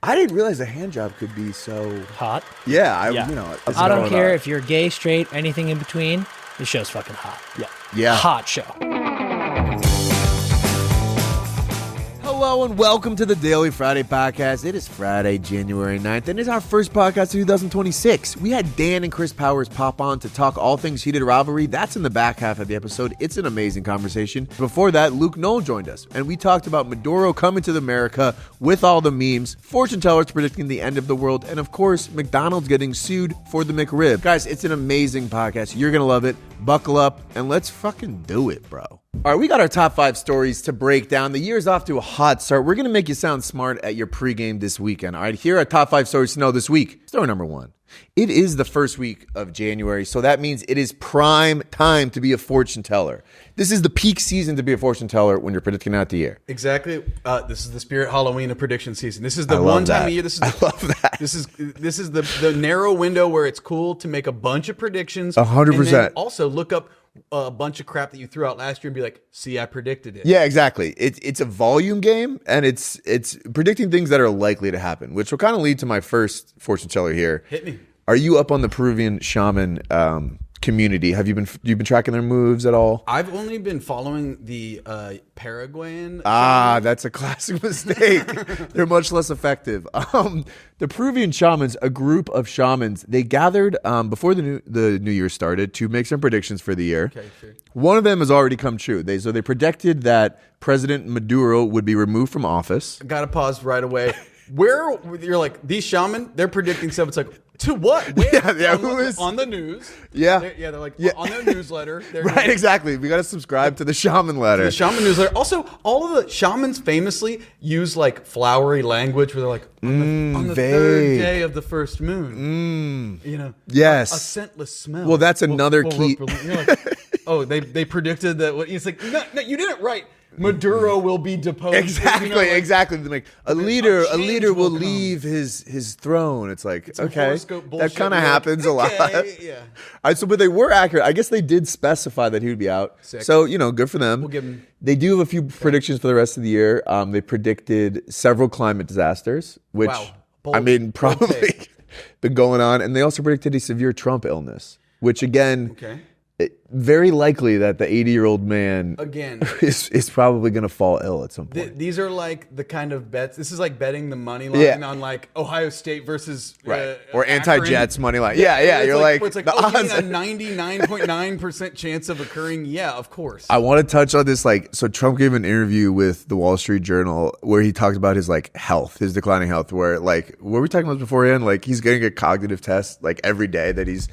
I didn't realize a hand job could be so hot. Yeah, I don't care if you're gay, straight, anything in between. This show's fucking hot. Yeah. Hot show. Hello and welcome to the Daily Friday Podcast. It is Friday, January 9th, and it's our first podcast of 2026. We had Dan and Chris Powers pop on to talk all things Heated Rivalry. That's in the back half of the episode. It's an amazing conversation. Before that, Luke Null joined us, and we talked about Maduro coming to America with all the memes, fortune tellers predicting the end of the world, and of course, McDonald's getting sued for the McRib. Guys, it's an amazing podcast. You're going to love it. Buckle up, and let's fucking do it, bro. All right, we got our top 5 stories to break down. The year's off to a hot start. We're going to make you sound smart at your pregame this weekend. All right, here are top 5 stories to know this week. Story number 1. It is the first week of January, so that means it is prime time to be a fortune teller. This is the peak season to be a fortune teller when you're predicting out the year. Exactly. This is the spirit Halloween of prediction season. This is the one time of year. I love that. This is the narrow window where it's cool to make a bunch of predictions. 100%. And then also look up a bunch of crap that you threw out last year and be like, see, I predicted it. Yeah, exactly. It's a volume game, and it's predicting things that are likely to happen, which will kind of lead to my first fortune teller here. Hit me. Are you up on the Peruvian Shaman community? Have you've been tracking their moves at all? I've only been following the Paraguayan. That's a classic mistake. They're much less effective. The Peruvian Shamans, a group of shamans, they gathered before the new year started to make some predictions for the year. Okay, sure. One of them has already come true. They predicted that President Maduro would be removed from office. Gotta pause right away. Where you're like, these shaman, they're predicting stuff. It's like, to what? Where? Yeah, on the news. Yeah. They're like, on their newsletter. Right, exactly. We got to subscribe to the shaman letter. The shaman newsletter. Also, all of the shamans famously use like flowery language where they're like, on the third day of the first moon. Yes. A scentless smell. Well, that's another key. You're like, oh, they predicted that. It's like, no, you didn't write. Maduro will be deposed. Exactly. Like a leader will leave his throne. It's like, okay, that kind of happens a lot. Yeah. All right, but they were accurate. I guess they did specify that he would be out. Sick. So, good for them. We'll give them. They do have a few predictions for the rest of the year. They predicted several climate disasters, which probably been going on. And they also predicted a severe Trump illness, which again, very likely that the 80-year-old man again is probably going to fall ill at some point. These are like the kind of bets. This is like betting the money line on like Ohio State versus or anti-Jets money line. Yeah. You're like it's like the odds. A 99.9% chance of occurring. Yeah, of course. I want to touch on this. So Trump gave an interview with the Wall Street Journal where he talked about his health, his declining health. Where what were we talking about beforehand? He's getting a cognitive test every day that he's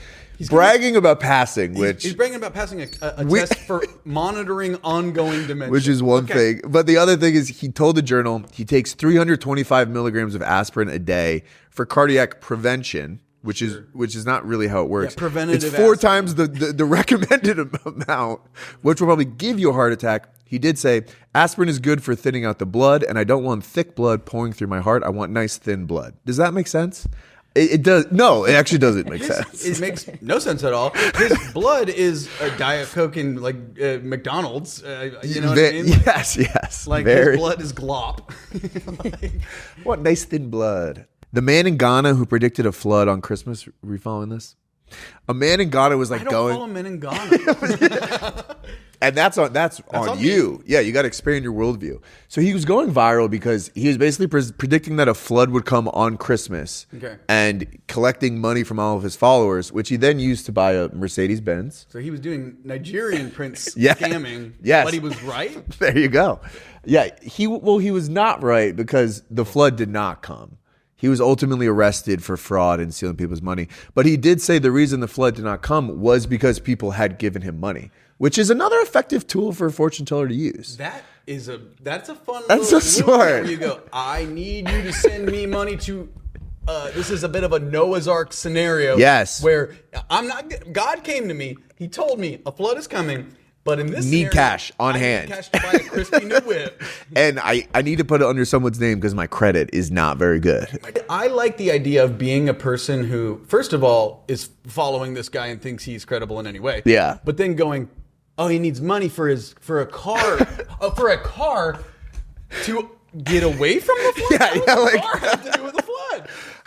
bragging about passing, he's bragging about passing a test for monitoring ongoing dementia. Which is one thing. But the other thing is he told the Journal he takes 325 milligrams of aspirin a day for cardiac prevention, which is not really how it works. Yeah, preventative. It's 4 times the recommended amount, which will probably give you a heart attack. He did say, aspirin is good for thinning out the blood, and I don't want thick blood pouring through my heart. I want nice, thin blood. Does that make sense? It does. No, it actually doesn't make sense. It makes no sense at all. His blood is a Diet Coke and McDonald's. You know what I mean? Yes. His blood is glop. What nice thin blood. The man in Ghana who predicted a flood on Christmas. Were you following this? A man in Ghana was I don't follow men in Ghana. And that's on you. Yeah, you got to expand your worldview. So he was going viral because he was basically predicting that a flood would come on Christmas and collecting money from all of his followers, which he then used to buy a Mercedes-Benz. So he was doing Nigerian prince scamming, but he was right? There you go. Yeah, he was not right because the flood did not come. He was ultimately arrested for fraud and stealing people's money. But he did say the reason the flood did not come was because people had given him money, which is another effective tool for a fortune teller to use. That's a fun That's little so smart. Where you go, I need you to send me money to this is a bit of a Noah's Ark scenario. Yes. Where God came to me, he told me a flood is coming. But in this need cash on hand. Need cash to buy a crispy new whip. And I need to put it under someone's name because my credit is not very good. I like the idea of being a person who, first of all, is following this guy and thinks he's credible in any way. Yeah. But then going, oh, he needs money for a car to get away from the flood. Yeah, What does the car have to do with the flood?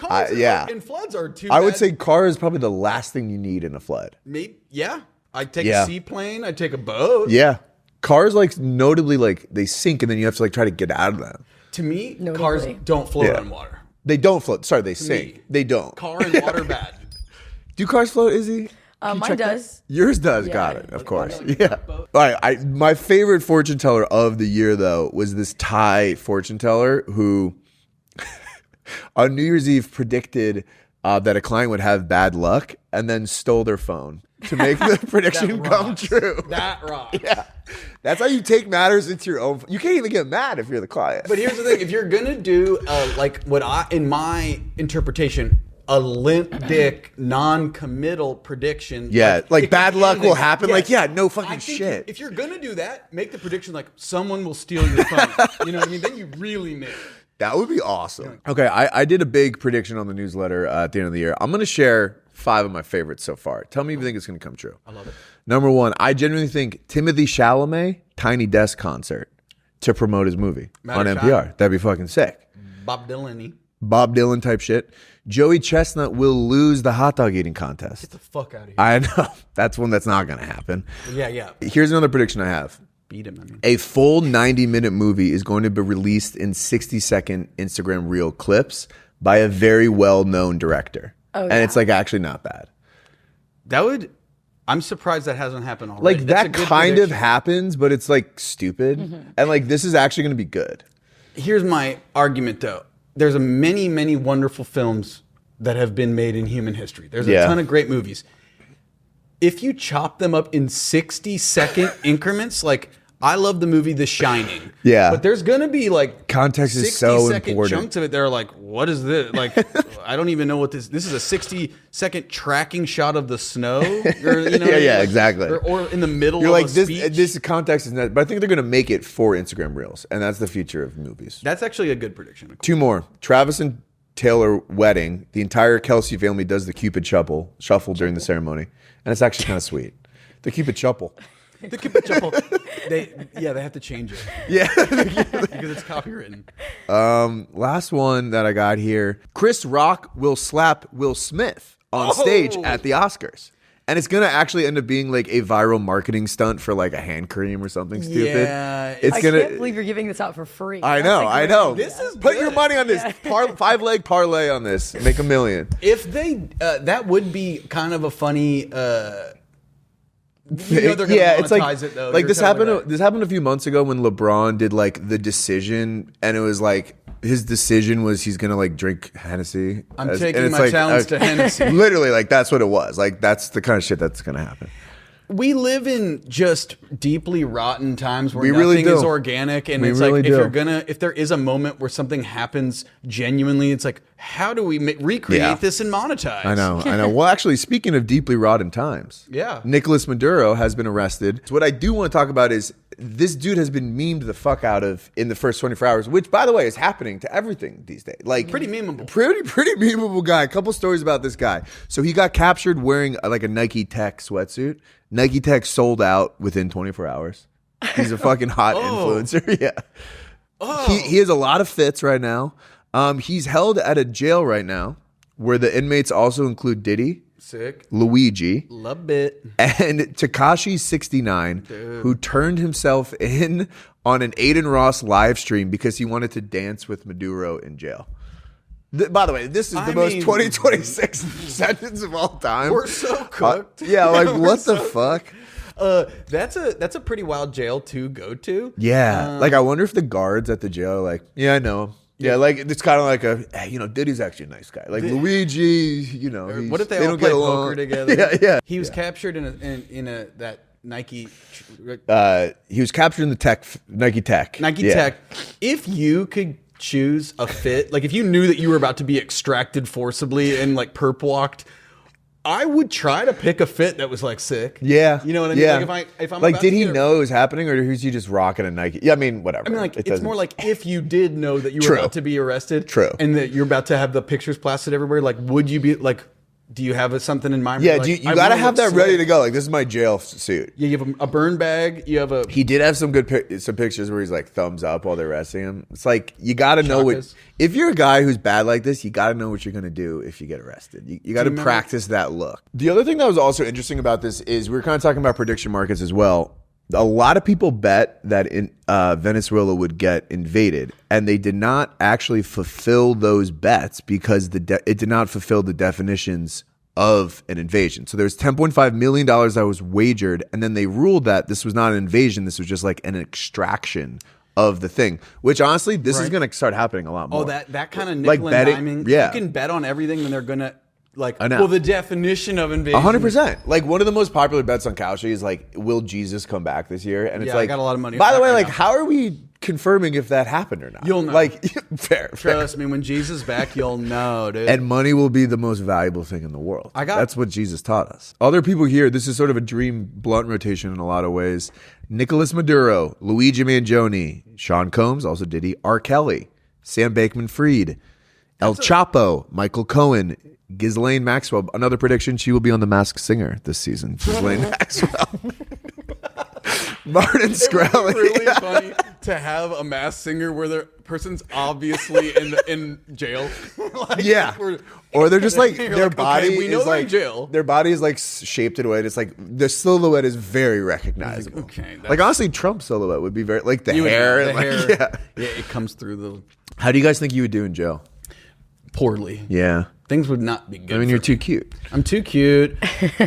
And floods are too I would bad. say car is probably the last thing you need in a flood. Maybe, yeah. I'd take a seaplane. I'd take a boat. Yeah. Cars, like, notably, like, they sink and then you have to, like, try to get out of them. To me, cars don't float on water. They don't float. Sorry, they sink. They don't. Car and water bad. Do cars float, Izzy? Mine does. Yours does. Yeah. Got it. Of course. Yeah. All right. My favorite fortune teller of the year, though, was this Thai fortune teller who on New Year's Eve predicted that a client would have bad luck and then stole their phone to make the prediction come true. That rocks. Yeah. That's how you take matters into your own. You can't even get mad if you're the client. But here's the thing. If you're going to do, in my interpretation, a limp dick, non-committal prediction. Yeah, like bad luck will happen. Yes. Like, no fucking shit. If you're going to do that, make the prediction like someone will steal your phone. You know what I mean? Then you really nail it. That would be awesome. Okay, I did a big prediction on the newsletter at the end of the year. I'm going to share 5 of my favorites so far. Tell me if you think it's going to come true. I love it. Number 1, I genuinely think Timothy Chalamet, Tiny Desk concert to promote his movie on NPR. That'd be fucking sick. Bob Dylan type shit. Joey Chestnut will lose the hot dog eating contest. Get the fuck out of here. I know. That's one that's not going to happen. Yeah. Here's another prediction I have. Beat him, I mean. A full 90-minute movie is going to be released in 60-second Instagram reel clips by a very well-known director. Oh, and it's like actually not bad. I'm surprised that hasn't happened already. Like that kind of happens, but it's like stupid. Mm-hmm. And like this is actually going to be good. Here's my argument though. There's many, many wonderful films that have been made in human history. There's a ton of great movies. If you chop them up in 60-second increments, like I love the movie The Shining. Yeah. But there's going to be like context is so important. Chunks of it that are like, what is this? Like, I don't even know what this is. A 60-second tracking shot of the snow. Or, you know, exactly. Or in the middle You're of like, a speech. This context is not, but I think they're going to make it for Instagram Reels. And that's the future of movies. That's actually a good prediction. 2 more. Travis and Taylor wedding. The entire Kelsey family does the Cupid shuffle during the ceremony. And it's actually kind of sweet. The Cupid shuffle. The Cupid shuffle. They have to change it. Yeah. Because it's copywritten. Last one that I got here. Chris Rock will slap Will Smith on stage at the Oscars. And it's going to actually end up being like a viral marketing stunt for like a hand cream or something stupid. Yeah. I can't believe you're giving this out for free. I know. This is Put your money on this. 5-leg parlay on this. Make $1 million. If they, that would be kind of a funny, they're gonna monetize it though. Like this happened. This happened a few months ago when LeBron did like The Decision, and it was like his decision was he's gonna like drink Hennessy. I'm taking my challenge to Hennessy. Literally, like that's what it was. Like that's the kind of shit that's gonna happen. We live in just deeply rotten times where nothing really is organic, and it's really like if there is a moment where something happens genuinely, it's like how do we recreate this and monetize? I know. Well, actually, speaking of deeply rotten times, Nicolas Maduro has been arrested. So what I do want to talk about is this dude has been memed the fuck out of in the first 24 hours, which, by the way, is happening to everything these days. Like pretty memeable, pretty memeable guy. A couple stories about this guy. So he got captured wearing like a Nike Tech sweatsuit. Nike Tech sold out within 24 hours. He's a fucking hot influencer. Yeah. He has a lot of fits right now. He's held at a jail right now where the inmates also include Diddy, sick, Luigi, love it, and Tekashi 69, who turned himself in on an Aiden Ross live stream because he wanted to dance with Maduro in jail. By the way, this is the most 2026 sentence of all time. We're so cooked. Like what the fuck? That's a pretty wild jail to go to. Yeah, like I wonder if the guards at the jail are like, yeah, I know him. Yeah, like it's kind of like Diddy's actually a nice guy. Like Luigi, what if they all play poker together? Yeah. He was captured in that Nike. He was captured in the Nike Tech. Tech. If you could choose a fit, like if you knew that you were about to be extracted forcibly and like perp walked, I would try to pick a fit that was like sick. Yeah. You know what I mean? Yeah. Like if I'm like, did he know it was happening, or was he just rocking a Nike? Yeah, I mean, whatever. I mean, like it's more like if you did know that you were about to be arrested, True, and that you're about to have the pictures plastered everywhere. Like, would you be like, Do you have something in mind? Yeah, Like, you I got to wanna have look that ready slick. to go. Like, this is my jail suit. Yeah, you have a burn bag. You have a. He did have some good some pictures where he's like thumbs up while they're arresting him. It's like you got to know what. Chakas. If you're a guy who's bad like this, you got to know what you're gonna do if you get arrested. You got to remember- practice that look. The other thing that was also interesting about this is we were kind of talking about prediction markets as well. A lot of people bet that Venezuela would get invaded, and they did not actually fulfill those bets because it did not fulfill the definitions of an invasion. So there's $10.5 million that was wagered, and then they ruled that this was not an invasion. This was just like an extraction of the thing, which honestly, this is going to start happening a lot more. Oh, that kind of Like nickel betting- and diming. yeah. You can bet on everything, and they're gonna like. I know. Well, the definition of invasion. 100%. Like one of the most popular bets on Kalshi is like, will Jesus come back this year? And it's Yeah, like, I got a lot of money By on the that way, right like, now. how are we confirming if that happened or not? You'll know. Like, fair. Trust me, when Jesus is back, you'll know, dude. And money will be the most valuable thing in the world. That's what Jesus taught us. Other people here, this is sort of a dream blunt rotation in a lot of ways. Nicolas Maduro, Luigi Mangione, Sean Combs, also Diddy, R. Kelly, Sam Bankman-Fried, El Chapo, Michael Cohen, Ghislaine Maxwell. Another prediction, she will be on The Masked Singer this season. Ghislaine Maxwell. Martin Screlly. It's really funny to have a masked singer where the person's obviously in jail. Like, Yeah. we're- Or they're just like, You're their like, okay, body we know is they're like, in jail. their body is like shaped in a way. It's like, the silhouette is very recognizable. Okay, that's- Like honestly, Trump's silhouette would be very, like the You would- hair. the and, like, hair. yeah. Yeah, it comes through the How do you guys think you would do in jail? poorly. Yeah. Things would not be good. I mean, for you're me. too cute. I'm too cute,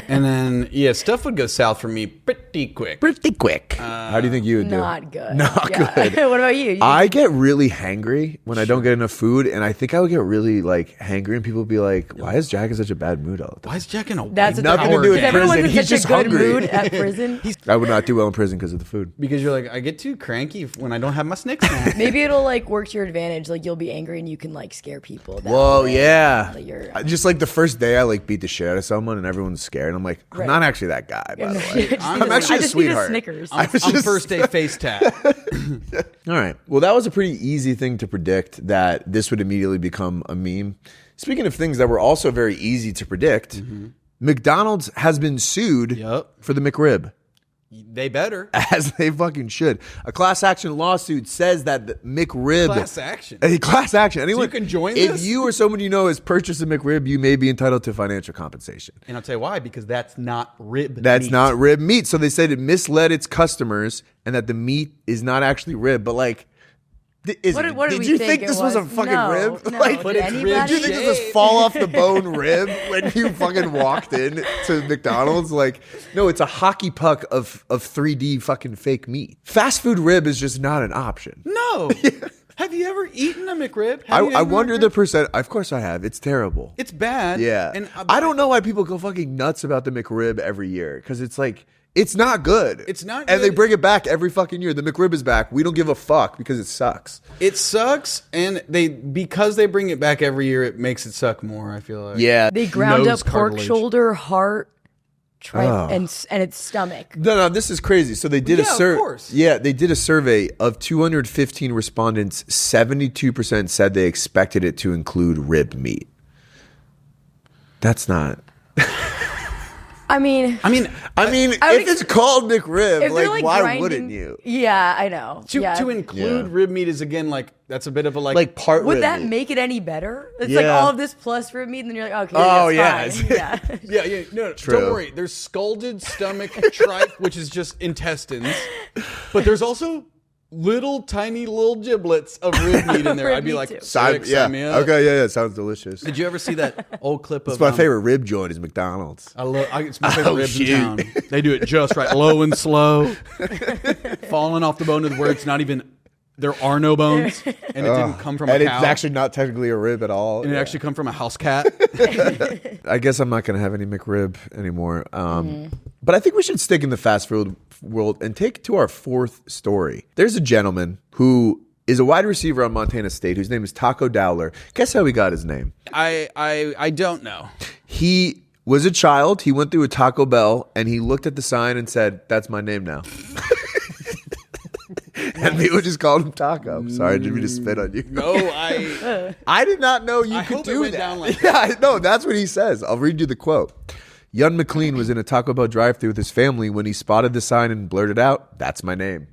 and then stuff would go south for me pretty quick. Pretty quick. How do you think you would do? Not good. Not Yeah. good. What about you? I get really hangry when I don't get enough food, and I think I would get really like hangry, and people would be like, "Why is Jack in such a bad mood all the time?" Why is Jack in a That's white what Nothing the to do with Is everyone prison. in He's such just a good hungry. mood at prison? I would not do well in prison because of the food. because you're like I get too cranky when I don't have my Snick snack. Maybe it'll like work to your advantage. Like you'll be angry and you can like scare people. that Whoa, way. yeah. Like, you're- Just like the first day I like beat the shit out of someone and everyone's scared. And I'm like, I'm Right. not actually that guy, by the way. I'm I'm actually I a just need sweetheart. Snickers. I'm first day face tap. All right. Well, that was a pretty easy thing to predict that this would immediately become a meme. Speaking of things that were also very easy to predict, McDonald's has been sued Yup. for the McRib. They better. As they fucking should. A class action lawsuit says that the McRib... Class action. A class action. Anyone, you can join if this? you or someone you know has purchased a McRib, you may be entitled to financial compensation. And I'll tell you why, because that's not rib. That's meat. not rib meat. So they said it misled its customers and that the meat is not actually rib. But like, What did did we you think think it this was a was? fucking No, rib? no. Like, But Did it's rib anybody- did you think this was fall off the bone rib when you fucking walked in to McDonald's? Like, no, it's a hockey puck of 3D fucking fake meat. Fast food rib is just not an option. No. Have you ever eaten a McRib? Have you I eaten a wonder McRib? the percent. Of course I have. It's terrible. It's bad. Yeah. And I don't know why people go fucking nuts about the McRib every year because it's like, it's not good. It's not And they good. bring it back every fucking year. The McRib is back. We don't give a fuck because it sucks. It sucks, and because they bring it back every year, it makes it suck more. I feel like. Yeah. They ground Nose up pork cartilage. shoulder, heart, Oh. and its stomach. No, this is crazy. So they did Yeah, of course. Yeah, they did a survey of 215 respondents. 72% said they expected it to include rib meat. That's not. I mean, I mean, I if would- it's called McRib, If they're, like, why grinding- wouldn't you? Yeah, I know. Yeah. to include Yeah. rib meat is again like that's a bit of a Like part Would rib that meat. make it any better? It's like Yeah. all of this plus rib meat, and then you're like, okay, Oh, that's yeah. fine. Yeah, Yeah. yeah, no, True. don't worry. There's scalded stomach tripe, which is just intestines, but there's also tiny little giblets of rib meat in there. Rib I'd be meat like, too. sick, sign me up. Okay, yeah, sounds delicious. Did you ever see that old clip of? It's my favorite rib joint is McDonald's. It's my favorite Oh, ribs shoot. in town. They do it just right, low and slow, falling off the bone to where it's not even. There are no bones, and it didn't come from a And cow. it's actually not technically a rib at all. and it Yeah. actually come from a house cat. I guess I'm not going to have any McRib anymore. But I think we should stick in the fast food world and take to our fourth story. There's a gentleman who is a wide receiver on Montana State whose name is Taco Dowler. Guess how he got his name? I don't know. He was a child. He went through a Taco Bell and he looked at the sign and said, "That's my name now." And people just called him Taco. Sorry, I didn't mean to spit on you. No, I did not know you could do that. Down like yeah, no, that's what he says. I'll read you the quote. Young McLean was in a Taco Bell drive-thru with his family when he spotted the sign and blurted out, "That's my name."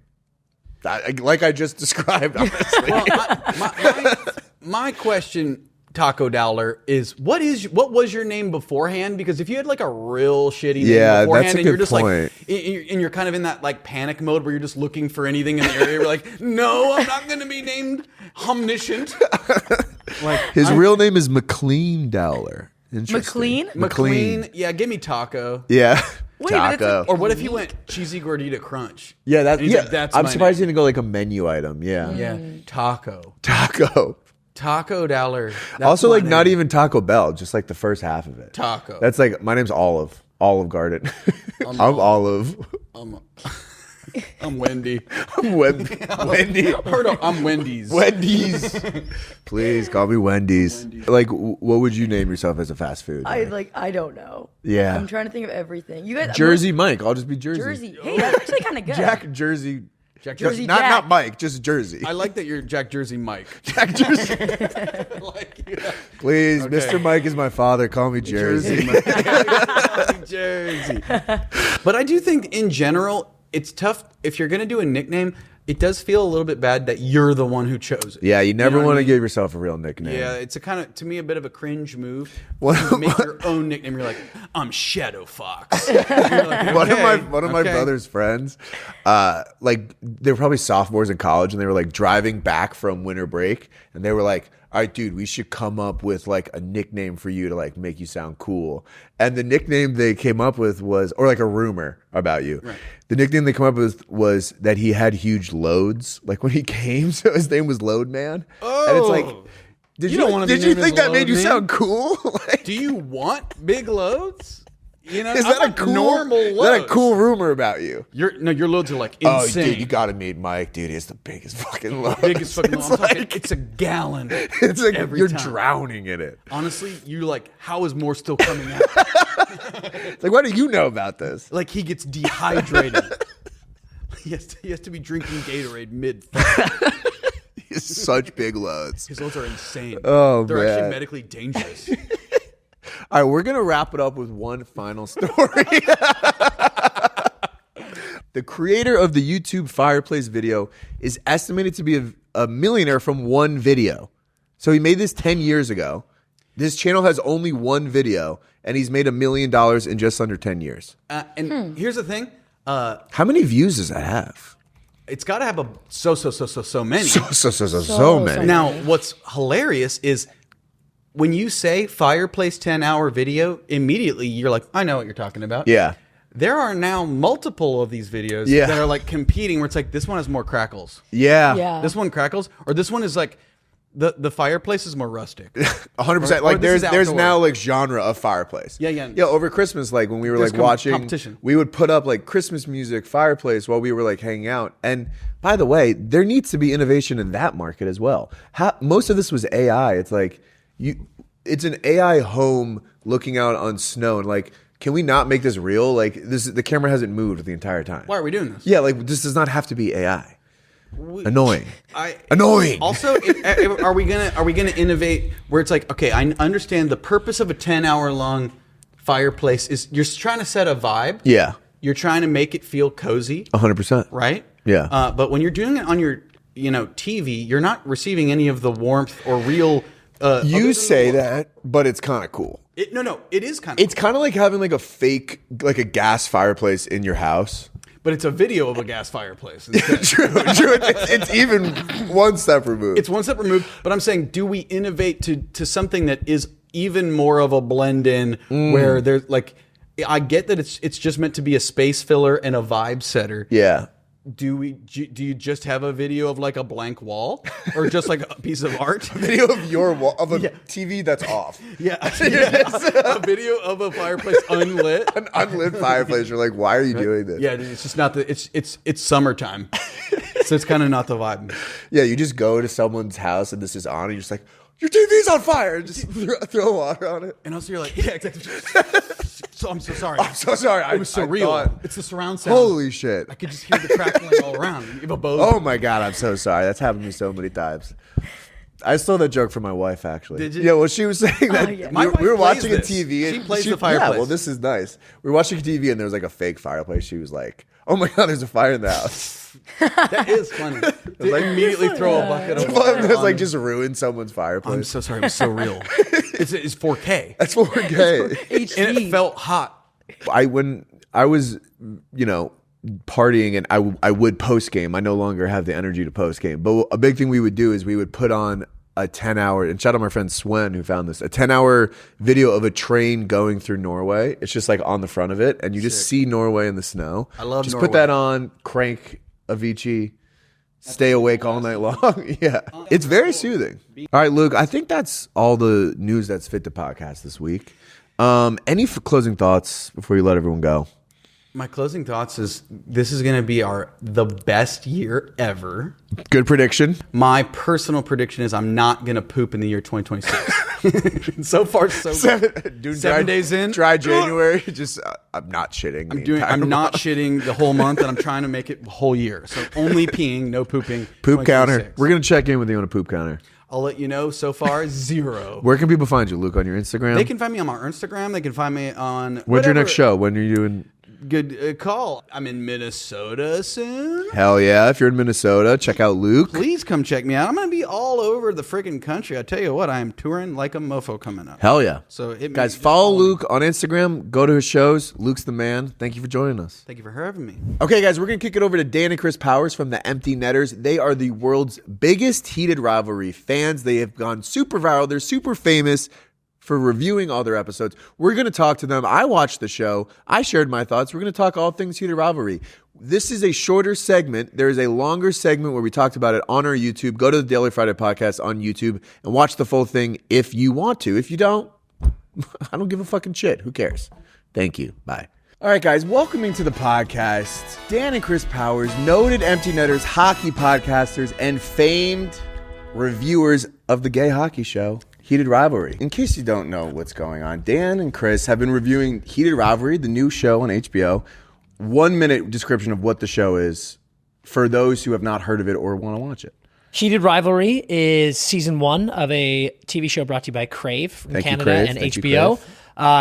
Like I just described, honestly. Well, my question, Taco Dowler, is what was your name beforehand? Because if you had like a real shitty name beforehand, that's a and you're good just point. and you're kind of in that like panic mode where you're just looking for anything in the area, you're like, no, I'm not going to be named Omniscient. Like his real name is McLean Dowler. McLean? McLean, yeah, give me Taco. Yeah. Wait, but it's Taco. like- Or what if he went cheesy gordita crunch? Yeah, And he's like, that's I'm my surprised he name. didn't go like a menu item. Yeah. Yeah, Taco Dowler. That's Also, my like not name. even Taco Bell, just like the first half of it. Taco. That's like my name's Olive Garden. I'm Olive. I'm Wendy. I'm Wendy. I'm Wendy's. Wendy's. Please call me Wendy's. Like, what would you name yourself as a fast food? I don't know. Yeah. I'm trying to think of everything. You guys, Jersey Mike. I'll just be Jersey. Jersey. Hey, that's actually kind of good. Jack Jersey. Jersey not Jack. not Mike, just Jersey. I like that you're Jack Jersey Mike. Jack Jersey. Yeah. Please, Okay. Mr. Mike is my father. Call me Jersey. Jersey. But I do think in general, it's tough if you're going to do a nickname. It does feel a little bit bad that you're the one who chose it. Yeah, you never know what want I to mean? give yourself a real nickname. Yeah, it's a kind of, to me, a bit of a cringe move. Well, You make your own nickname. You're like, I'm Shadow Fox. You're like, One okay, of my okay. brother's friends, like they were probably sophomores in college, and they were like driving back from winter break, and they were like, "All right, dude, we should come up with like a nickname for you to like make you sound cool." And the nickname they came up with was, or like a rumor about you. Right. The nickname they come up with was that he had huge loads, like when he came, so his name was Load Man. And it's like, did You don't wanna be did you named think as that made Load you Man? sound cool? Like, Do you want big loads? You know, is I that a want cool normal loads? Is that a cool rumor about you? Your loads are like Oh, insane. dude, you gotta meet Mike, dude. It's the biggest fucking load. biggest fucking It's load. I'm talking, like, it's a gallon. it's like every you're time. drowning in it. Honestly, you're like, how is more still coming out? It's like, what do you know about this? Like he gets dehydrated. He has to be drinking Gatorade mid-fight. It's such big loads. His loads are insane. Oh, They're man. actually medically dangerous. All right, we're gonna wrap it up with one final story. The creator of the YouTube Fireplace video is estimated to be a millionaire from one video. So he made this 10 years ago. This channel has only one video, and he's made $1 million in just under 10 years. And here's the thing. How many views does that have? It's got to have so many. So many. Now, what's hilarious is when you say Fireplace 10-hour video, immediately you're like, I know what you're talking about. Yeah. There are now multiple of these videos Yeah. that are like competing where it's like, this one has more crackles. Yeah. Yeah. This one crackles, or this one is like, the fireplace is more rustic. 100%. Or Like this is there's outdoor. now like genre of fireplace. Yeah, yeah. Yeah, over Christmas, like when we were There's like watching competition. we would put up like Christmas music, fireplace while we were like hanging out. And by the way, there needs to be innovation in that market as well. Most of this was AI. It's like it's an AI home looking out on snow and like, can we not make this real? Like the camera hasn't moved the entire time. Why are we doing this? Yeah, like this does not have to be AI. Annoying. Annoying. Also, are we gonna innovate where it's like, okay, I understand the purpose of a 10-hour long fireplace is you're trying to set a vibe. Yeah. You're trying to make it feel cozy, 100%. right? Yeah. But when you're doing it on your TV, you're not receiving any of the warmth or real. other You than say the- that, but it's kind of cool. No, it is kind of. It's kind of like having like a fake, like a gas fireplace in your house. But it's a video of a gas fireplace. instead. True. It's even one step removed. It's one step removed. But I'm saying, do we innovate to something that is even more of a blend in where there's like, I get that it's just meant to be a space filler and a vibe setter. Yeah. Do you just have a video of like a blank wall or just like a piece of art? Video of your wall, of a TV that's off. Yeah, a video of a fireplace unlit. An unlit fireplace. You're like, why are you doing this? Yeah, it's just not it's summertime, so it's kind of not the vibe. Yeah, you just go to someone's house and this is on, and you're just like, your TV's on fire, and just throw water on it. And also you're like, yeah, exactly. So I'm so sorry. I'm so sorry. It was so real. It's the surround sound. Holy shit. I could just hear the crackling all around. You have a Bose. Oh my God, I'm so sorry. That's happened to me so many times. I stole that joke from my wife, actually. Did you? Yeah, well, she was saying that yeah. we were watching a TV. And She plays the fireplace. Yeah, well, this is nice. We were watching a TV, and there was like a fake fireplace. She was like, oh my God, there's a fire in the house. That is funny. Like immediately throw a bucket of water. It's like just ruin someone's fireplace. I'm so sorry. It was so real. It's 4K. That's what we're gay. And it felt hot. When I was, partying and I would post game. I no longer have the energy to post game. But a big thing we would do is we would put on a 10-hour, and shout out my friend Swen who found this, a 10-hour video of a train going through Norway. It's just like on the front of it, and you just see Norway in the snow. I love just Norway. Put that on, crank Avicii, stay awake all night long. Yeah. It's very soothing. All right, Luke, I think that's all the news that's fit to podcast this week. Any closing thoughts before you let everyone go? My closing thoughts is this is going to be the best year ever. Good prediction. My personal prediction is I'm not going to poop in the year 2026. So far, so good. 7 days in. Dry January. Just I'm not shitting. I'm not shitting the whole month, and I'm trying to make it the whole year. So only peeing, no pooping. Poop counter. We're going to check in with you on a poop counter. I'll let you know. So far, 0. Where can people find you, Luke, on your Instagram? They can find me on my Instagram. They can find me on When's your next show? When are you doing? Good call. I'm in Minnesota soon. Hell yeah. If you're in Minnesota, check out Luke. Please come check me out. I'm going to be all over the freaking country. I tell you what, I am touring like a mofo coming up. Hell yeah. So guys, follow Luke on Instagram. Go to his shows. Luke's the man. Thank you for joining us. Thank you for having me. Okay, guys, we're going to kick it over to Dan and Chris Powers from the Empty Netters. They are the world's biggest Heated Rivalry fans. They have gone super viral. They're super famous for reviewing all their episodes. We're going to talk to them. I watched the show. I shared my thoughts. We're going to talk all things Heated Rivalry. This is a shorter segment. There is a longer segment where we talked about it on our YouTube. Go to the Daily Friday Podcast on YouTube and watch the full thing if you want to. If you don't, I don't give a fucking shit. Who cares? Thank you. Bye. All right, guys, welcoming to the podcast, Dan and Chris Powers, noted Empty Netters, hockey podcasters, and famed reviewers of the gay hockey show, Heated Rivalry. In case you don't know what's going on, Dan and Chris have been reviewing Heated Rivalry, the new show on HBO. 1-minute description of what the show is for those who have not heard of it or want to watch it. Heated Rivalry is season 1 of a TV show brought to you by Crave from Canada and HBO.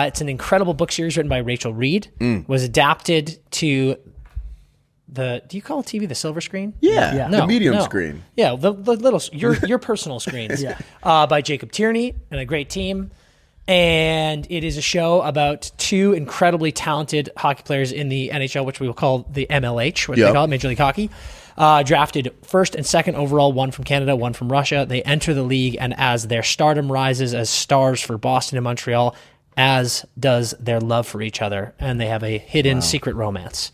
It's an incredible book series written by Rachel Reed. Was adapted to do you call TV the silver screen? Yeah. The medium screen. Yeah, the little your personal screens. By Jacob Tierney and a great team. And it is a show about 2 incredibly talented hockey players in the NHL, which we will call the MLH, what they call it, Major League Hockey. Drafted first and second overall, one from Canada, one from Russia. They enter the league, and as their stardom rises as stars for Boston and Montreal, as does their love for each other, and they have a hidden secret romance.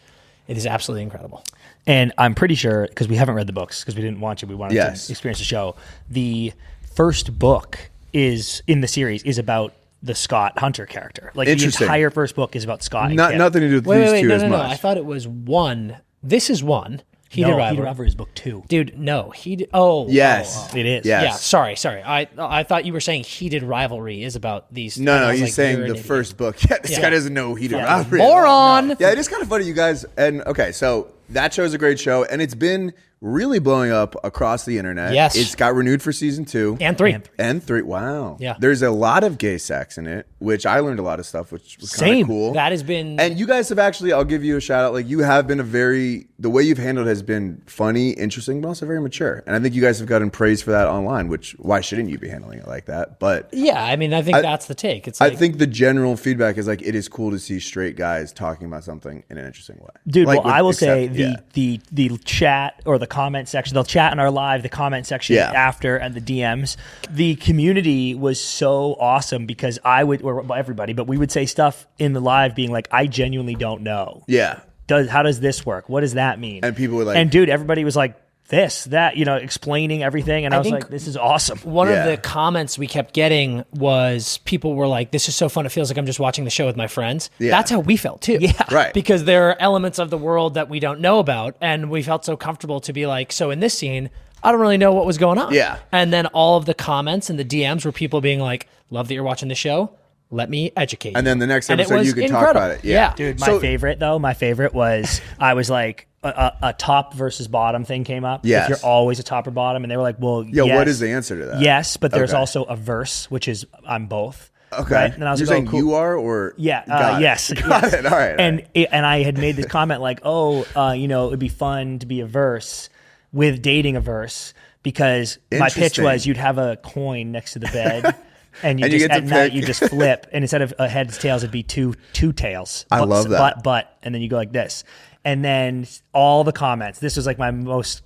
It is absolutely incredible. And I'm pretty sure, because we haven't read the books, because we didn't want to, we wanted to experience the show. The first book is in the series is about the Scott Hunter character. Like the entire first book is about Scott. Nothing to do with these two as much. No. I thought it was 1. This is 1. Heated Rivalry is book 2. Dude, no. It is. Yes. Yeah, sorry. I thought you were saying Heated Rivalry is about these. No, you're saying the first book. Yeah, this guy doesn't know Heated Rivalry. Moron! Yeah, it is kind of funny, you guys. And okay, so that show is a great show, and it's been really blowing up across the internet. Yes. It's got renewed for season 2. And 3. And 3. Wow. Yeah. There's a lot of gay sex in it, which I learned a lot of stuff, which was kind of cool. That has been... And you guys have actually, I'll give you a shout out, like you have been the way you've handled it has been funny, interesting, but also very mature. And I think you guys have gotten praise for that online, which why shouldn't you be handling it like that? But yeah, I mean, I think that's the take. It's like, I think the general feedback is like, it is cool to see straight guys talking about something in an interesting way. Dude, like, I will say the chat or the comment section, they'll chat in our live, the comment section after, and the DMs. The community was so awesome because or everybody, but we would say stuff in the live being like, I genuinely don't know. Yeah. How does this work? What does that mean? And people were like, and dude, everybody was like, that, explaining everything. And I was like, this is awesome. One of the comments we kept getting was people were like, this is so fun. It feels like I'm just watching the show with my friends. Yeah. That's how we felt too. Yeah. Right. Because there are elements of the world that we don't know about. And we felt so comfortable to be like, so in this scene, I don't really know what was going on. Yeah. And then all of the comments and the DMs were people being like, love that you're watching the show. Let me educate you. And then the next episode, you could talk about it. Yeah. Dude, my favorite was, I was like, a top versus bottom thing came up. Yes. If you're always a top or bottom. And they were like, well, Yo, yes. what is the answer to that? Yes, but there's also a verse, which is I'm both. Okay. Right? And I was You're like, saying cool. you are or? Yeah. Yes. Got it. All right. And I had made this comment like, it'd be fun to be a verse with dating a verse, because my pitch was you'd have a coin next to the bed. And you just at night you just flip, and instead of a heads tails, it'd be two tails. I love that. But, and then you go like this, and then all the comments. This was like my most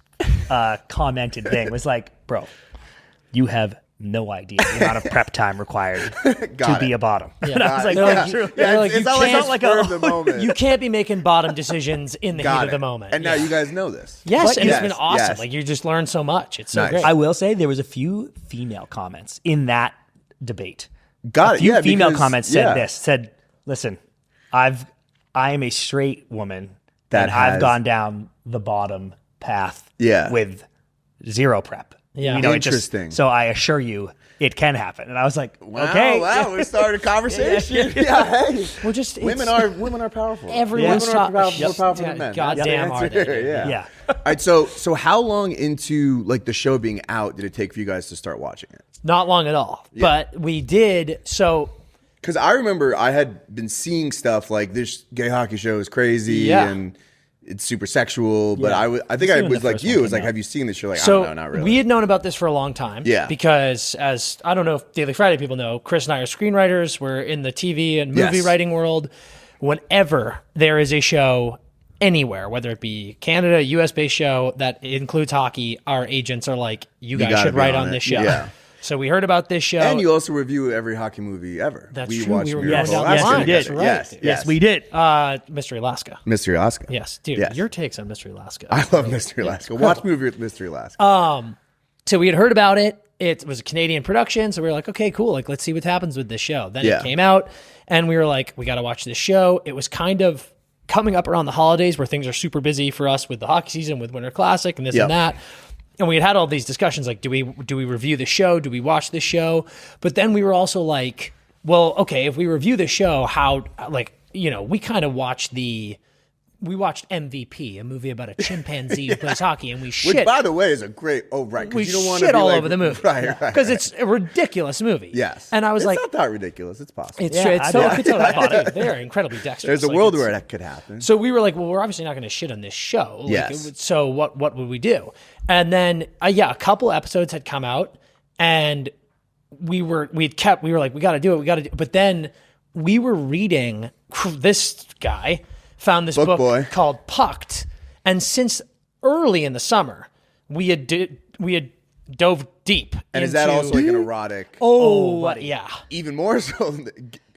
commented thing was like, bro, you have no idea the amount of prep time required to be a bottom. Yeah. And I was like, true. Yeah, it's not like the moment. You can't be making bottom decisions in the heat of the moment. And now you guys know this. Yes, and it's been awesome. Yes. Like you just learned so much. It's so great. I will say there was a few female comments in that debate. Got it. A few female comments said, listen, I am a straight woman and I've gone down the bottom path with zero prep. Yeah. Interesting. So I assure you it can happen. And I was like, wow, okay. Wow, we started a conversation. Hey. Well, just women are powerful. Everyone's more powerful than men. Goddamn are they? Yeah. All right, so how long into like the show being out did it take for you guys to start watching it? Not long at all. Yeah. But we did. So, because I remember I had been seeing stuff like this gay hockey show is crazy and it's super sexual. But I think I was like you. It was like, have you seen this show? Like, so I don't know, not really. We had known about this for a long time. Yeah. Because as I don't know if Daily Friday people know, Chris and I are screenwriters. We're in the TV and movie writing world. Whenever there is a show anywhere, whether it be Canada, US-based show that includes hockey, our agents are like, you guys should write on this show. Yeah. So we heard about this show. And you also review every hockey movie ever. That's true. Watched we were Miracle down the line. We did. Right. Yes, we did. Mystery Alaska. Mystery Alaska. Yes. Dude, your takes on Mystery Alaska. I love Mystery Alaska. Watch movie with Mystery Alaska. So we had heard about it. It was a Canadian production. So we were like, okay, cool. Like, let's see what happens with this show. Then it came out and we were like, we got to watch this show. It was kind of coming up around the holidays where things are super busy for us with the hockey season, with Winter Classic and this and that. And we had all these discussions like, do we review the show? Do we watch the show? But then we were also like, well, okay, if we review the show, how, like, you know, we kind of watched MVP, a movie about a chimpanzee who plays hockey, and we shit. Which, by the way, is a great, we you don't want shit to all over the movie. Right. Because it's a ridiculous movie. Yes. And I was like, it's not that ridiculous. It's possible. It's totally they're incredibly dexterous. There's a world where that could happen. So we were like, well, we're obviously not going to shit on this show. So what would we do? And then, a couple episodes had come out, and we were like, we got to do it. But then we were reading, this guy found this book called Pucked. And since early in the summer, we had dove deep. And is that also like an erotic? Oh, yeah. Even more so.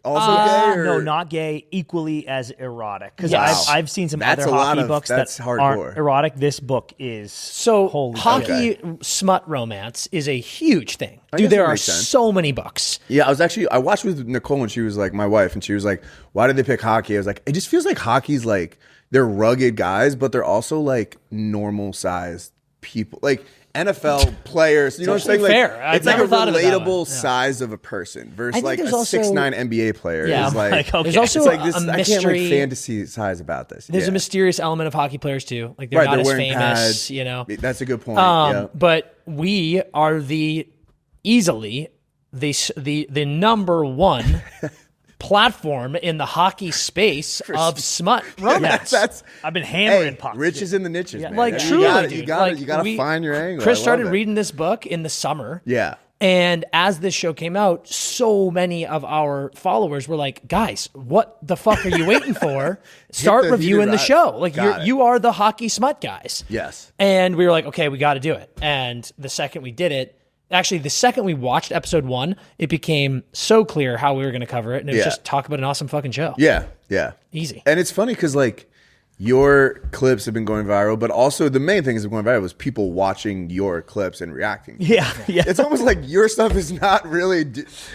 Also gay? Or? No, not gay. Equally as erotic. Because I've seen some other hockey books that aren't erotic. This book is hockey smut romance is a huge thing. Dude, there are so many books. Yeah, I watched with Nicole and she was like, my wife, and she was like, why did they pick hockey? I was like, it just feels like hockey's like, they're rugged guys, but they're also like normal sized people. Like, NFL players, you know what I'm saying? Like, fair. It's like a relatable size of a person versus like a 6'9" NBA player. Yeah, is like, there's also like this, a mystery. I can't like fantasy size about this. There's a mysterious element of hockey players too. Like they're not as famous, pads. You know. That's a good point. But we are easily the number one platform in the hockey space of smut romance. I've been hammering pucks. Rich is in the niches, man. Like, truly, dude. You gotta find your angle. Chris started reading this book in the summer. Yeah. And as this show came out, so many of our followers were like, guys, what the fuck are you waiting for? Start reviewing the show. Like, you are the hockey smut guys. Yes. And we were like, okay, we got to do it. And the second we did it, actually, the second we watched episode 1, it became so clear how we were going to cover it. And it was just talk about an awesome fucking show. Yeah, yeah. Easy. And it's funny because, like, your clips have been going viral, but also the main thing is going viral was people watching your clips and reacting. Yeah. It's almost like your stuff is not really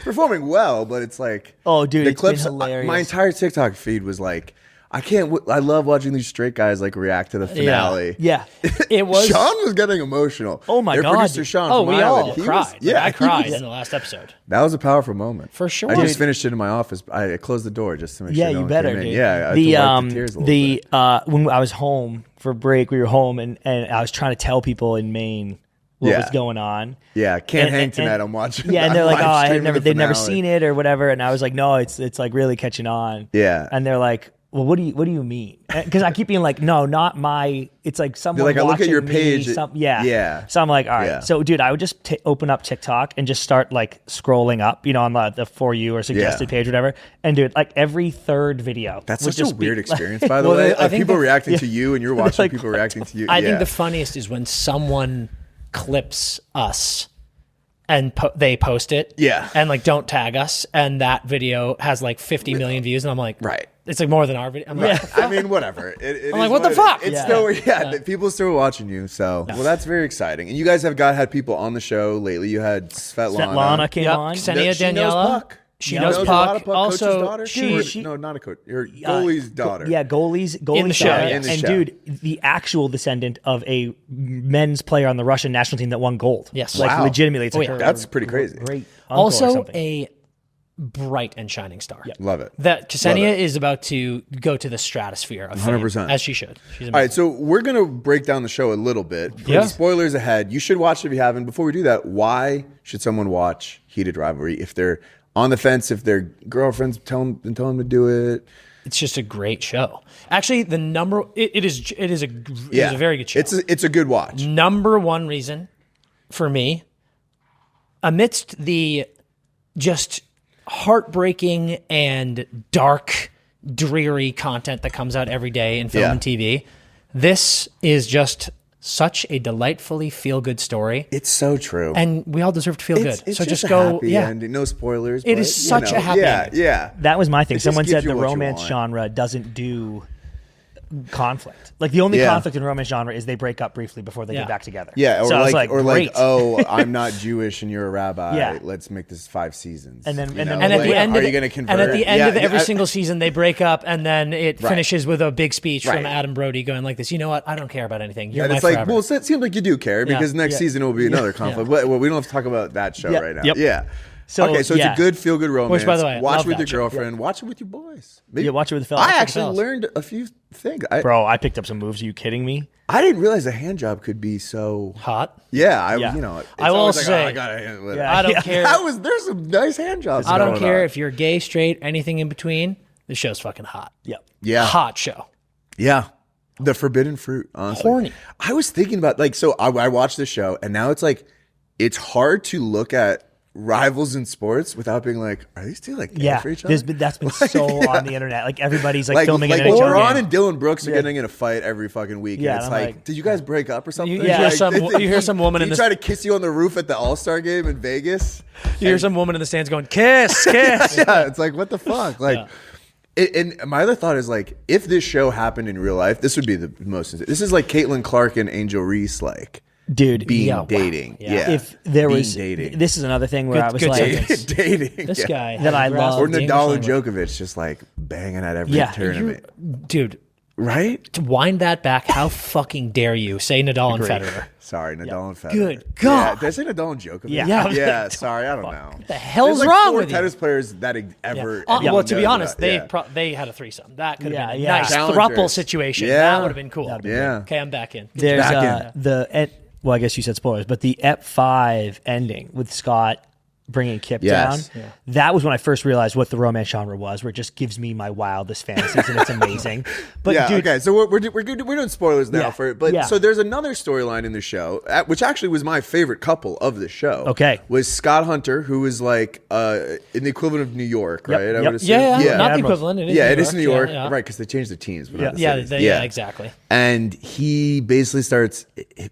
performing well, but it's like... Oh, dude, the clips, been hilarious. My entire TikTok feed was like... I love watching these straight guys like react to the finale. Yeah. It was. Sean was getting emotional. Oh my Their God. producer Sean. Oh, from we Ireland, all he cried. Was, I cried was- in the last episode. That was a powerful moment For sure. I just Dude. finished it in my office. I closed the door just to make sure. Yeah, no you one better, came in. dude. Yeah, I had to wipe the tears a little bit. When I was home for break, we were home, and I was trying to tell people in Maine what was going on. Yeah, can't hang And- tonight. I'm watching. Yeah, and they're like, live streaming they've the never finale. seen it or whatever. And I was like, no, it's like really catching on. Yeah. And they're like, well, what do you mean? Because I keep being like, no, not my. It's like someone. They're like, I look at watching your me, page. Yeah. So I'm like, all right. Yeah. So, dude, I would just open up TikTok and just start like scrolling up, on the For You or suggested page, whatever. And dude, like every third video. That's would such a just be, weird experience, by the Well, way. I Of think people the- reacting to you, and you're watching like, people reacting to you. I think the funniest is when someone clips us and they post it. Yeah. And like don't tag us, and that video has like 50 million views, and I'm like, Right. It's like more than our video. I'm like, I mean, whatever. It I'm like, is what the it fuck? is. It's Yeah. still, people still watching you. So, well, that's very exciting. And you guys have had people on the show lately. You had Svetlana came yep, on. Ksenia She knows Daniela. Puck. She knows knows a lot Puck. of Puck. Also, Coach's daughter? she no, not a coach. Her goalie's daughter. Yeah, goalie's In the show, daughter. yeah. In the And show. dude, the actual descendant of a men's player on the Russian national team that won gold. Yes. Like Wow. legitimately, it's Oh, like yeah. her That's pretty crazy. Great uncle or also something. a bright and shining star. Love it. That Ksenia Love it. is about to go to the stratosphere of fame, 100%. as she should. She's All right, amazing. so we're going to break down the show a little bit. For Yeah. the spoilers ahead, you should watch it if you haven't. Before we do that, why should someone watch Heated Rivalry? If they're on the fence, if their girlfriends tell them to do it. It's just a great show. Actually, it is a very good show. It's a good watch. Number one reason for me, amidst the just heartbreaking and dark, dreary content that comes out every day in film and TV, this is just such a delightfully feel-good story. It's so true. And we all deserve to feel good. It's So just a go, happy ending. No spoilers. It but, is such a happy ending. Yeah. That was my thing. It just Someone gives said you the what you romance want. genre doesn't do conflict. Like the only conflict in romance genre is they break up briefly before they get back together. Yeah, or So I was like, great. oh, I'm not Jewish and you're a rabbi. Yeah. Let's make this 5 seasons. And then- You and know, then- And at like, the end, are of you going to convert? And at the end of every I- single season, they break up, and then it Right. finishes with a big speech Right. from Adam Brody going like this. You know what? I don't care about anything. You're And my it's like, forever. well, it seems like you do care because next Yeah. season will be another conflict. Well, we don't have to talk about that show Yeah. right now. Yep. Yeah. So, okay, so it's yeah. a good feel-good romance. by the way, watch love with that your show. girlfriend. Watch it with your boys. Maybe. Yeah, watch it with the fellas. I With the actually fellas. learned a few things. Bro, I picked up some moves. Are you kidding me? I didn't realize a hand job could be so. hot. Yeah, Yeah. it's I will always like, say- oh, I gotta handle it. Yeah. I don't care. There's some nice hand jobs. I don't going care on. if you're gay, straight, anything in between. The show's fucking hot. Yep. Yeah. Hot show. Yeah. The forbidden fruit, honestly. Horny. I was thinking about, so I watched the show, and now it's like, it's hard to look at rivals in sports without being like, are these two like gay Yeah. for each other? That's been so on the internet. Like everybody's like filming an NHL LeBron game. and Dylan Brooks are getting in a fight every fucking week. Yeah, and it's and I'm like, like- did you guys break up or something? You hear some woman in he this- try to kiss you on the roof at the All-Star game in Vegas. You hear some woman in the stands going, kiss, kiss. Yeah, it's like, what the fuck? Like, and my other thought is like, if this show happened in real life, this would be the most. This is like Caitlin Clark and Angel Reese, like Dude, being Yeah, wow. dating. Yeah. Yeah, if there Being was dating. this is another thing where Good- I was good like sentence. dating. This yeah. guy. That I love. Or the English Nadal and language. Djokovic just like banging at every Yeah. tournament, Dude, right? to wind that back, how fucking dare you say Nadal and Federer? Sorry, Nadal and Federer. Good Yeah, God. did I say Nadal and Djokovic? Yeah. yeah. Sorry, I don't know. What the hell's There's like wrong 4 with you? tennis players that ever. Well, anyone to be knows honest, about. they had a threesome. That could have Yeah, been a yeah. nice Challengers. throuple situation. Yeah. That would have been cool. Yeah. Okay, I'm back in. there's back well, I guess you said spoilers, but the EP5 ending with Scott bringing Kip Yes. down. That was when I first realized what the romance genre was, where it just gives me my wildest fantasies and it's amazing. But Yeah, dude, okay, so we're doing spoilers now Yeah, for it, but yeah. so there's another storyline in the show, which actually was my favorite couple of the show. Okay. was Scott Hunter, who was like in the equivalent of New York, Yep, right? I yep. would assume. Yeah, not the Admirals. equivalent. It is Yeah, New it is New York, Yeah, yeah. right? Because they changed the teams. But not the Yeah, cities. yeah, exactly. And he basically starts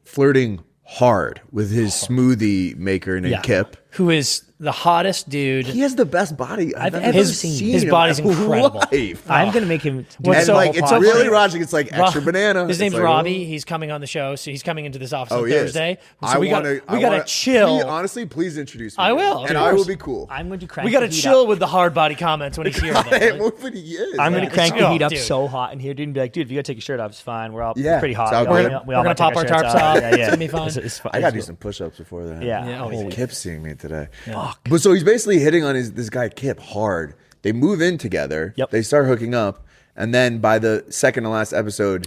flirting hard with his smoothie maker named Yeah. Kip. who is the hottest dude. He has the best body I've ever seen. His body's incredible. I'm going to make him do And so- like, it's so really funny. Roger. It's like extra banana. His It's name's like, Robbie. He's coming on the show, so he's coming into this office on he is. Thursday. So I we wanna gotta chill. Honestly, please introduce me. I will, of and I course. will be cool. I'm going to crank We gotta the heat chill up. with the hard body comments when he's here. though. What he is. I'm going Yeah. to crank the Oh, heat up dude. so hot in here, dude, and be like, dude, if you got to take your shirt off, it's fine. We're all Yeah, pretty hot. it's all We good. all We're gonna might take pop our shirts tarps off. Yeah, It's yeah. gonna be fun. It's fine. I gotta do some push-ups before that. Yeah. Yeah, Holy always. Kip's seeing me today. Fuck. But so he's basically hitting on this guy Kip hard. They move in together. Yep. They start hooking up, and then by the second to last episode,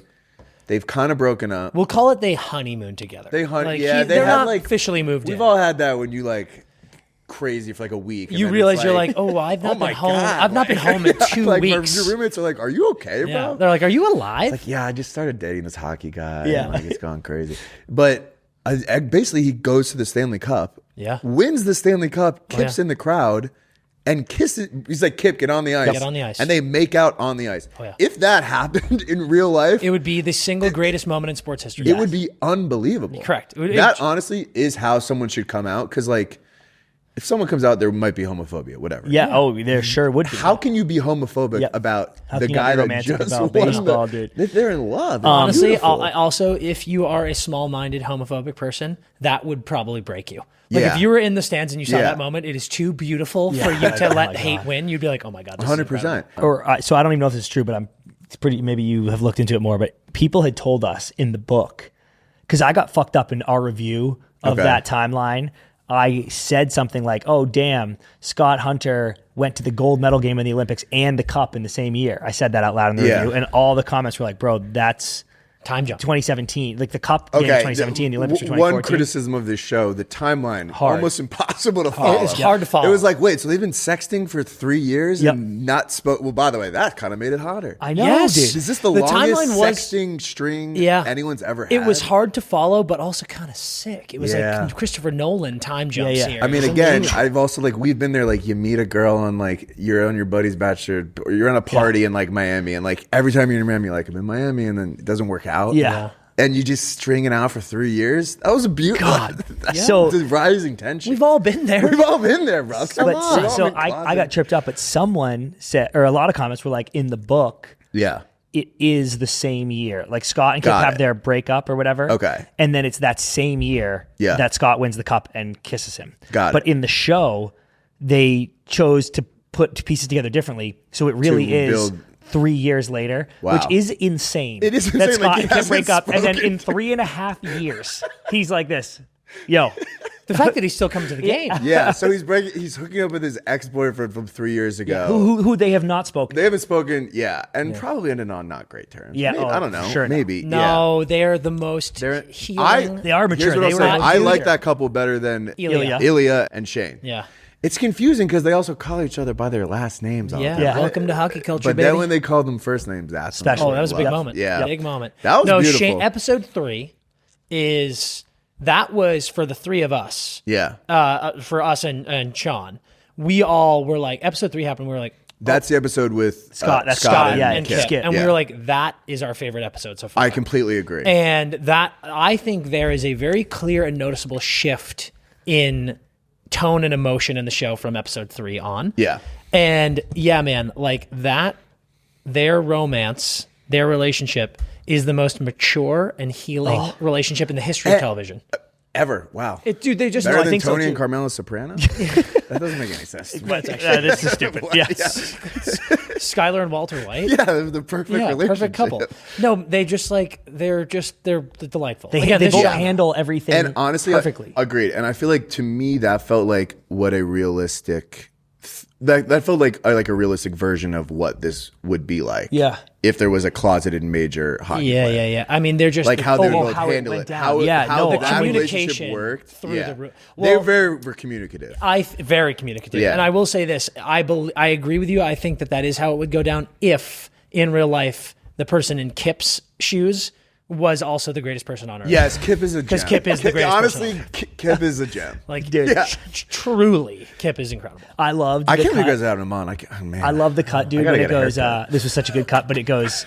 they've kind of broken up. We'll call it they honeymoon together. They Like, yeah. They they're had not like officially moved We've in. all had that when you like crazy for like a week. and You then realize it's you're like, oh, I've not my been home. God, I've not been home in 2 like, weeks. Your roommates are like, "Are you okay, bro?" Yeah. They're like, are you alive? Like, yeah, I just started dating this hockey guy. Yeah. and, like it's gone crazy. But basically, he goes to the Stanley Cup. Yeah. Wins the Stanley Cup. Kip's yeah. in the crowd, and kisses. He's like, "Kip, get on the ice." Get on the ice. And they make out on the ice. Oh, yeah. If that happened in real life, It would be the single greatest moment in sports history. it would be unbelievable. Correct. That honestly is how someone should come out. Because like, if someone comes out, there might be homophobia. Whatever. Yeah. Oh, there sure would be. How can you be homophobic Yep. about How the can you not guy be that romantic just about won baseball, the, dude? They're in love. They're Honestly, beautiful. also, if you are a small-minded homophobic person, that would probably break you. Like Yeah. if you were in the stands and you saw Yeah. that moment, it is too beautiful for you to let hate win. You'd be like, oh my god, this is 100%. incredible. So I don't even know if this is true, but it's pretty. Maybe you have looked into it more. But people had told us in the book, because I got fucked up in our review of Okay. that timeline. I said something like, "Oh damn, Scott Hunter went to the gold medal game in the Olympics and the cup in the same year." I said that out loud in the Yeah. review, and all the comments were like, "Bro, that's Time jump. 2017, like the cup game in 2017, the Olympics were 2014." One criticism of this show, the timeline, Hard. almost impossible to follow. It was hard to follow. It was like, wait, so they've been sexting for 3 years Yep. and not spoke. Well, by the way, that kind of made it hotter. I know, Yes. dude. Is this the The longest timeline was- sexting string Yeah. anyone's ever had? It was hard to follow, but also kind of sick. It was Yeah. like Christopher Nolan time jumps Yeah. here. I mean, It was again, amazing. I've also like we've been there. Like you meet a girl on like you're on your buddy's bachelor or you're on a party in like Miami, and like every time you're in Miami, you're like I'm in Miami, and then it doesn't work out. Yeah. And you just string it out for 3 years. That was a beautiful. God. That's So- the rising tension. we've all been there. We've all been there, bro. Come But on. so, We've all so been I closeted. got tripped up, but someone said, or a lot of comments were like, in the book, Yeah. it is the same year. Like Scott and Kip Got have it. their breakup or whatever. Okay. And then it's that same year Yeah. that Scott wins the cup and kisses him. Got But it. in the show, they chose to put pieces together differently. So it really To is build- 3 years later, Wow. which is insane. It is That insane, Scott like, he and Kip hasn't break up, and then spoken in 3.5 years, he's like this. Yo, The fact that he's still coming to the game. Yeah. So he's hooking up with his ex-boyfriend from 3 years ago. who they have not spoken. They haven't spoken, and probably ended on not great terms. Yeah, Maybe, oh, I don't know. sure not. Maybe. No, they're the most They're healing. They are mature. Here's what They I'll were say. I mature. like that couple better than Ilya. Ilya and Shane. Yeah. It's confusing because they also call each other by their last names. All the Yeah. time. Yeah. Welcome to hockey culture, But baby. then when they called them first names, that's when Special. Oh, that was a big love. moment. Yeah. Big moment. That was beautiful. Shane, episode 3 was for the three of us. Yeah. For us and Sean. We all were like, episode 3 happened. We were like, That's the episode with Scott. That's Scott Scott, and yeah, and Kip. Kip. And Yeah. we were like, that is our favorite episode so far. I completely agree. And that, I think there is a very clear and noticeable shift in tone and emotion in the show from episode 3 on. Yeah. And yeah, man, like that, their romance, their relationship is the most mature and healing relationship in the history of television. Ever. Wow. Dude, they just Better I than think Tony so and too. Carmela Soprano? That doesn't make any sense. to me. That's actually This is stupid. Yes. Skylar and Walter White. Yeah, they're the perfect relationship. perfect couple. No, they just like they're delightful. They Again, both this show- handle everything And honestly, perfectly. agreed. And I feel like to me that felt like what a realistic that felt like a realistic version of what this would be like. Yeah. If there was a closeted major hockey player. Yeah. I mean, they're just Like how they would Oh, both how it handle went it. down. How, Yeah, how no, that communication relationship worked. through the roof. They're Well- very communicative. Very communicative. Yeah. And I will say this: I agree with you. I think that is how it would go down if, in real life, the person in Kip's shoes was also the greatest person on earth. Yes, Kip is a gem. Because Kip is the greatest Honestly, person on earth. Kip is a gem. Like, dude, truly, Kip is incredible. I loved. I can't believe you guys are having him on. Man. I love the cut, dude. When it goes, this was such a good cut, but it goes,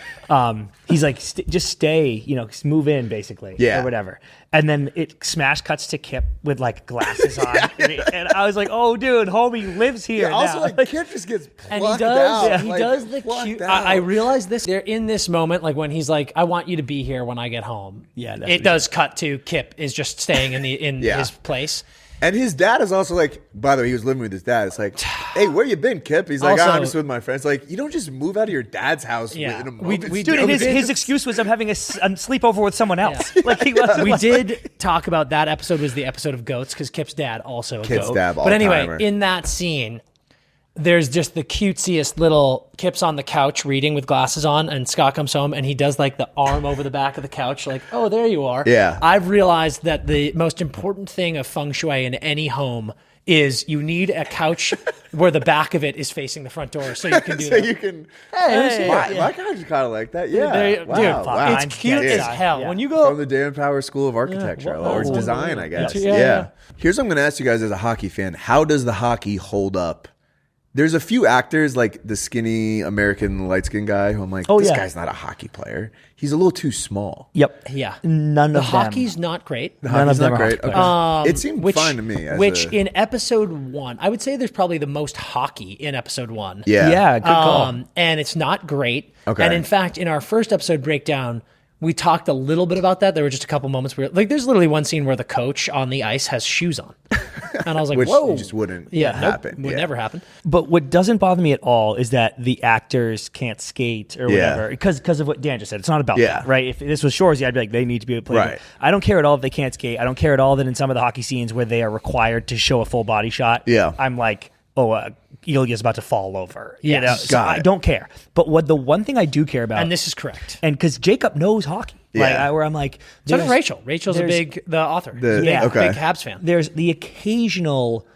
he's like, just stay, move in, basically, or whatever. And then it smash cuts to Kip with like glasses on, and I was like, "Oh, dude, homie lives here." Yeah, also, now. like Kip just gets plucked And he does. out. He like, does the cute. I realized this. They're in this moment, like when he's like, "I want you to be here when I get home." Yeah, that's it does cut to Kip is just staying in his place. And his dad is also like, by the way, he was living with his dad. It's like, hey, where you been, Kip? He's like, Also, I'm just with my friends. Like, you don't just move out of your dad's house in a moment. Dude, his excuse was I'm having a sleepover with someone else. Yeah. Like he was. We did talk about that episode was the episode of goats because Kip's dad also a goat. Dad, but anyway, in that scene, there's just the cutesiest little Kip's on the couch reading with glasses on, and Scott comes home and he does like the arm over the back of the couch, like, oh, there you are. Yeah. I've realized that the most important thing of feng shui in any home is you need a couch where the back of it is facing the front door so you can do so that. you can. Hey, my couch is kind of like that. Yeah. Wow. It's cute as hell. Yeah. When you go from the Dan Power School of Architecture or design, I guess. Yeah. Here's what I'm going to ask you guys as a hockey fan. How does the hockey hold up? There's a few actors like the skinny American light skinned guy who I'm like, this guy's not a hockey player. He's a little too small. Yep. Yeah. None the of them. hockey's not great. None of them are great. Okay. It seemed fine to me. In episode 1, I would say there's probably the most hockey in episode 1. Yeah, good call. And it's not great. Okay. And in fact, in our first episode breakdown, we talked a little bit about that. There were just a couple moments where, like, there's literally one scene where the coach on the ice has shoes on. And I was like, which whoa. just wouldn't happen. happen. Would never happen. But what doesn't bother me at all is that the actors can't skate or whatever because of what Dan just said. It's not about that, right? If this was Shoresy, I'd be like, they need to be able to play. Right. I don't care at all if they can't skate. I don't care at all that in some of the hockey scenes where they are required to show a full body shot. Yeah. I'm like, Ilya's about to fall over. Yes. So I don't care. But the one thing I do care about, And this is correct. and because Jacob knows hockey, where I'm like, So does Rachel. Rachel's the author. Big Habs fan. there's the occasional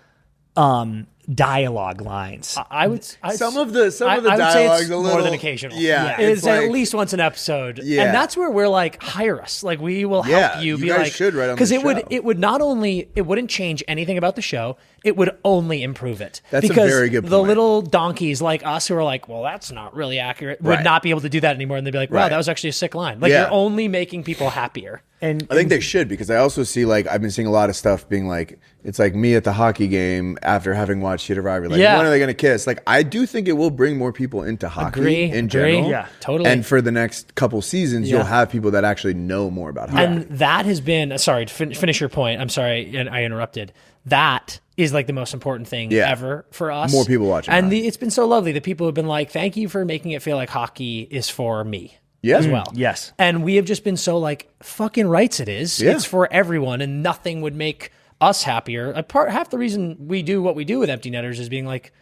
dialogue lines. I would Some of the I would say dialogues it's a little more than occasional. Yeah, It's at least once an episode. Yeah. And that's where we're like, hire us. Like, we will help you. You Be guys like, should write on because the it would not only, it wouldn't change anything about the show, it would only improve it. That's a because very good the point. little donkeys like us who are like, well, that's not really accurate, would Right. not be able to do that anymore. And they'd be like, wow, Right. that was actually a sick line. Like, Yeah. you're only making people happier. And I think they should, because I also see, like, I've been seeing a lot of stuff being like, it's like me at the hockey game after having watched Heated Rivalry. Like, when are they going to kiss? Like, I do think it will bring more people into hockey in general. Yeah, totally. And for the next couple seasons, you'll have people that actually know more about hockey. And that has been, sorry, to finish your point. I'm sorry, and I interrupted. That is like the most important thing ever for us. More people watching And hockey. it's been so lovely. The people have been like, thank you for making it feel like hockey is for me. Yeah. As well. Yes. And we have just been so like, fucking rights it is. Yeah. It's for everyone, and nothing would make us happier. Half the reason we do what we do with Empty Netters is being like,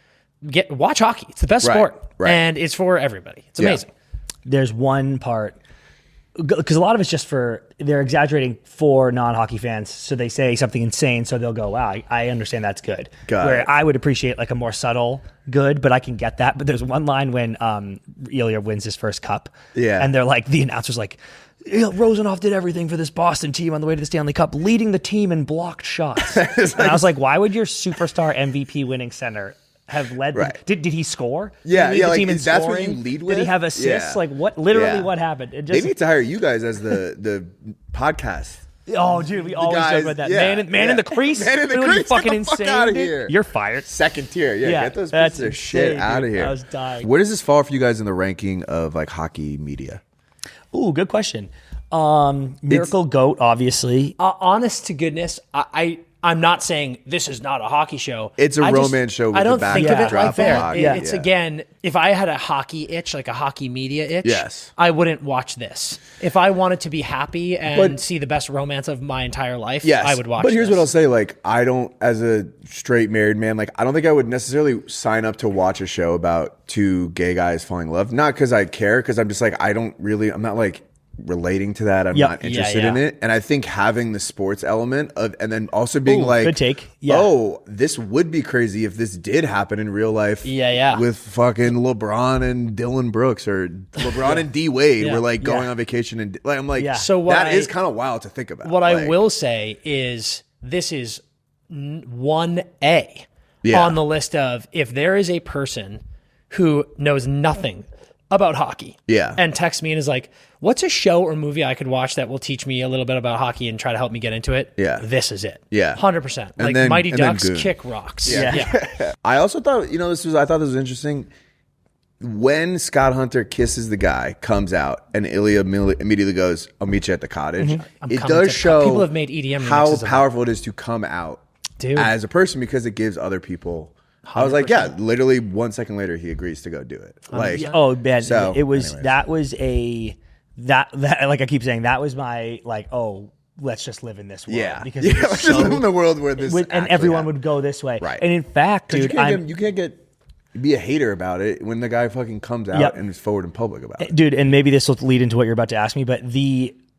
watch hockey. It's the best sport. Right. And it's for everybody. It's amazing. there's one part, because a lot of it's just they're exaggerating for non-hockey fans. So they say something insane, so they'll go, wow, I understand that's good. Where I would appreciate like a more subtle good, but I can get that. But there's one line when Ilya wins his first cup. Yeah. And they're like, the announcer's like, Rozanoff did everything for this Boston team on the way to the Stanley Cup, leading the team in blocked shots. And I was like, why would your superstar MVP winning center have led? Did he score? Yeah, did he lead the team in that's scoring? what you lead with. Did he have assists? Yeah. Like what? Literally, what happened? It just, they need to hire you guys as the podcast. Oh, dude, we always joke about that. Man in the crease. Man in the Dude, crease. you fucking Get the fuck insane. outta Dude. here. You're fired. Second tier. Yeah, get those that's pieces of shit insane, out of dude. here. I was dying. Where does this fall for you guys in the ranking of like hockey media? Ooh, good question. Miracle Goat, obviously. Honest to goodness, I'm not saying this is not a hockey show. It's a romance show with I don't the think of it backdrop like of that. hockey. It's again, if I had a hockey itch, like a hockey media itch, Yes. I wouldn't watch this. If I wanted to be happy and see the best romance of my entire life, I would watch But here's this. what I'll say, like, I don't, as a straight married man, like, I don't think I would necessarily sign up to watch a show about two gay guys falling in love. Not because I care, because I'm just like, I'm not like relating to that. I'm not interested in it. And I think having the sports element of, and then also being good take. Yeah. Oh, this would be crazy if this did happen in real life. Yeah. With fucking LeBron and Dylan Brooks or LeBron and D Wade were like going on vacation. And like, I'm like, so that is kind of wild to think about. What I will say is this is 1A on the list of if there is a person who knows nothing about hockey and texts me and is like, what's a show or movie I could watch that will teach me a little bit about hockey and try to help me get into it? Yeah. This is it. Yeah. 100%. Like then, Mighty Ducks kick rocks. Yeah. I also thought, I thought this was interesting. When Scott Hunter kisses the guy, comes out, and Ilya immediately goes, I'll meet you at the cottage. It does show people have made EDM how powerful it is to come out as a person because it gives other people. 100%. I was like, yeah, literally 1 second later, he agrees to go do it. Like, oh man, so, it was anyways. that like I keep saying, that was my like, oh, let's just live in this world. Yeah, because let's just live in the world where this and everyone would go this way. Right. And in fact, dude, you can't be a hater about it when the guy fucking comes out and is forward in public about it. Dude, and maybe this will lead into what you're about to ask me, but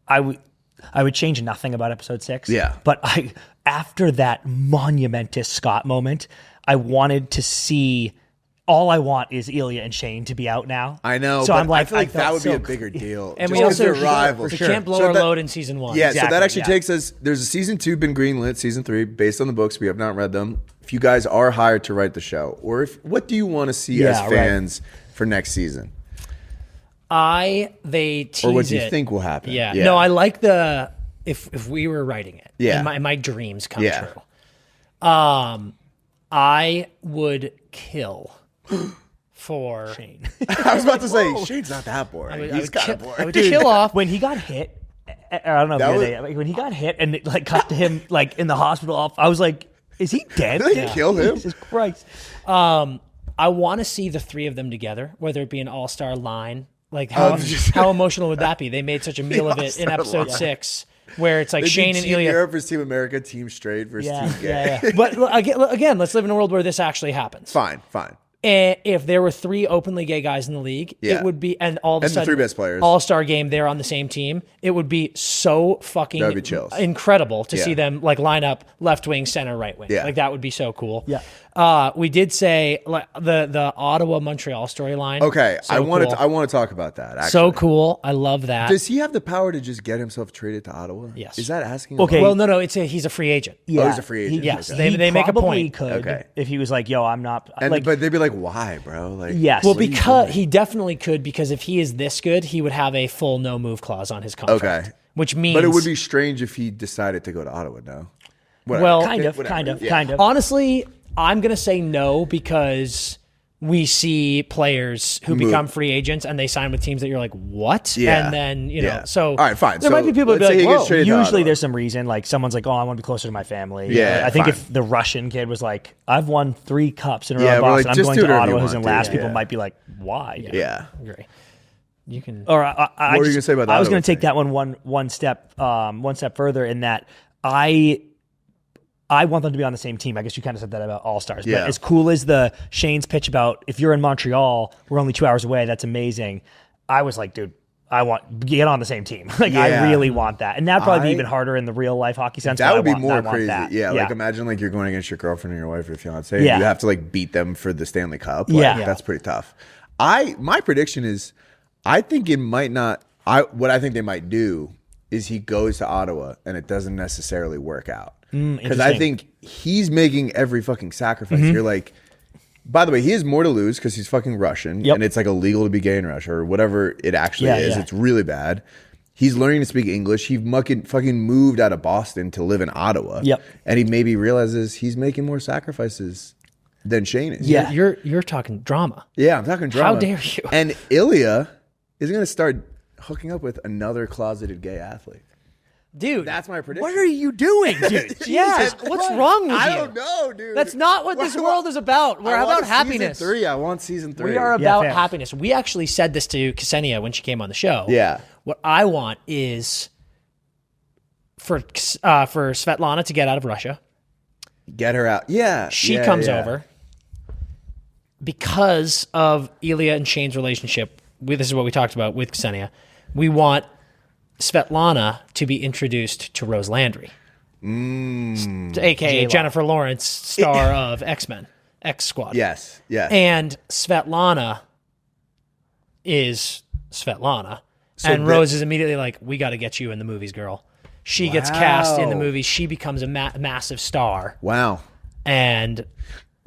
I would change nothing about episode 6. Yeah. But after that monumentous Scott moment, I wanted to see. All I want is Ilya and Shane to be out now. I know. So I'm like, I feel like that would be a bigger deal. And we also rivals. We can't blow our load in season 1. Yeah. Exactly, so that actually takes us. There's a season 2 been greenlit, season 3 based on the books. We have not read them. If you guys are hired to write the show, or what do you want to see as fans for next season? They tease or what do you think will happen? Yeah. No, I like the if we were writing it. Yeah. And my dreams come true. I would kill for Shane. I was about to say Shane's not that boring. He's kind of boring. I would kill off when he got hit. I don't know when he got hit and it like cut to him like in the hospital. I was like, is he dead? Did they kill him? Jesus Christ. I want to see the 3 of them together, whether it be an all-star line. Like how emotional would that be? They made such a meal of it in episode 6. Where it's like Shane and Ilya. Team Europe versus Team America, Team Straight versus Team Gay. Yeah. But again, let's live in a world where this actually happens. Fine. And if there were 3 openly gay guys in the league, it would be, and all of a sudden, the 3 best players, all-star game, they're on the same team. It would be so fucking incredible to see them like line up left wing, center, right wing. Like that would be so cool. Yeah. We did say like the Ottawa Montreal storyline. Okay, I want to talk about that. Actually. So cool. I love that. Does he have the power to just get himself traded to Ottawa? Yes. Is that asking? Okay. Well, no. He's a free agent. Yeah. Oh, he's a free agent. Yes. They make a point. Could if he was like, yo, I'm not. But they'd be like, why, bro? Like, yes. Well, because he definitely could, because if he is this good, he would have a full no move clause on his contract. Okay. Which means, but it would be strange if he decided to go to Ottawa. No. Whatever. Well, kind of. Honestly, I'm gonna say no because we see players who become free agents and they sign with teams that you're like, what? Yeah. And then so all right, fine. There might be people who be like, whoa. Usually there's some reason, like someone's like, oh, I want to be closer to my family. Yeah. I think if the Russian kid was like, I've won 3 cups in a row in Boston, I'm going to Ottawa, who's in last. People might be like, why? Yeah. Agree. You can. Or what were you gonna say about that? I was going to take that one step further in that I want them to be on the same team. I guess you kind of said that about All-Stars. Yeah. But as cool as the Shane's pitch about if you're in Montreal, we're only 2 hours away, that's amazing. I was like, dude, I want get on the same team. I really want that. And that'd probably be even harder in the real life hockey sense. That would be more crazy. Yeah. Like imagine like you're going against your girlfriend or your wife or fiance. And you have to like beat them for the Stanley Cup. That's pretty tough. My prediction is I think it might not what I think they might do is he goes to Ottawa and it doesn't necessarily work out. Because I think he's making every fucking sacrifice. You're like, by the way, he has more to lose because he's fucking Russian. And it's like illegal to be gay in Russia or whatever it actually is. It's really bad. He's learning to speak English. He fucking moved out of Boston to live in Ottawa. And he maybe realizes he's making more sacrifices than Shane is. Yeah, you're talking drama. Yeah, I'm talking drama. How dare you? And Ilya is going to start hooking up with another closeted gay athlete. Dude, that's my prediction. What are you doing, dude? What's wrong with you? I don't know, dude. That's not what this world is about. We're about happiness. Season 3. I want season 3. We are about happiness. We actually said this to Ksenia when she came on the show. Yeah. What I want is for Svetlana to get out of Russia. Get her out. Yeah. She comes over because of Ilya and Shane's relationship. This is what we talked about with Ksenia. We want Svetlana to be introduced to Rose Landry, aka J-Lo. Jennifer Lawrence, star of X-Men, X Squad. Yes. And Svetlana is Svetlana. And that- Rose is immediately like, we got to get you in the movies, girl. She gets cast in the movie. She becomes a massive star. Wow. And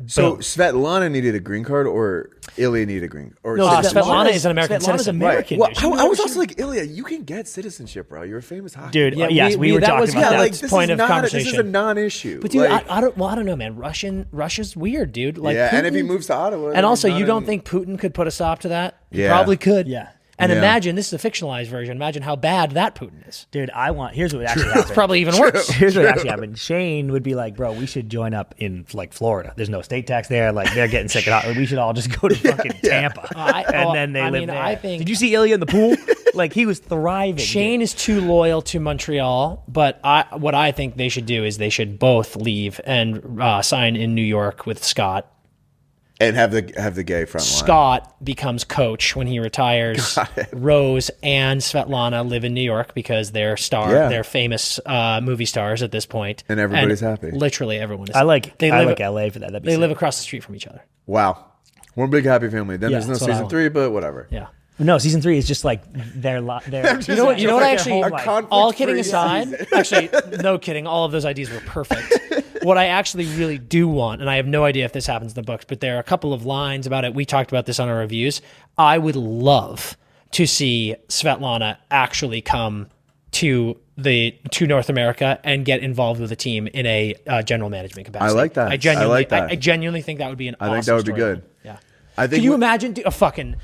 So boom. Svetlana needed a green card, or Ilya needed a green? Or No, citizenship? Svetlana is an American Svetlana's citizen. American. Well, dude. I was also like, Ilya, you can get citizenship, bro. You're a famous hockey Dude, player. Yeah, yes, we- we were that talking was- about yeah, that. like, this point is of not, This is conversation. a non-issue. But dude, Like, I don't know, man. Russia's weird, dude. Like, yeah, and if he Putin- moves to Ottawa, and also, he's you not don't in- think Putin could put a stop to that? He Yeah. probably could. Yeah. And Yeah. imagine, this is a fictionalized version. Imagine how bad that Putin is. Dude, here's what actually happened. It's probably even worse. Here's what actually happened. Shane would be like, bro, we should join up in like Florida. There's no state tax there. Like they're getting sick of it. We should all just go to fucking Tampa. And then they I live mean, there. I think- Did you see Ilya in the pool? Like he was thriving. Shane is too loyal to Montreal, but what I think they should do is they should both leave and sign in New York with Scott. and have the gay front line. Scott becomes coach when he retires. Rose and Svetlana live in New York because they're Yeah. they're famous movie stars at this point, And everybody's happy. Literally everyone is. I like live, LA for that. That'd be They sick. live across the street from each other. Wow, one big happy family. Then Yeah, there's no that's what I season want. 3, but whatever. Yeah. No, season 3 is just like their. You know what? You know what? Like Actually, their home life. all kidding aside, actually, no kidding. All of those ideas were perfect. What I actually really do want, and I have no idea if this happens in the books, but there are a couple of lines about it. We talked about this on our reviews. I would love to see Svetlana actually come to North America and get involved with a team in a general management capacity. I like that. I genuinely, I like that. I genuinely think that would be an. I think that would be storyline. good. Yeah. I think Can you imagine a fucking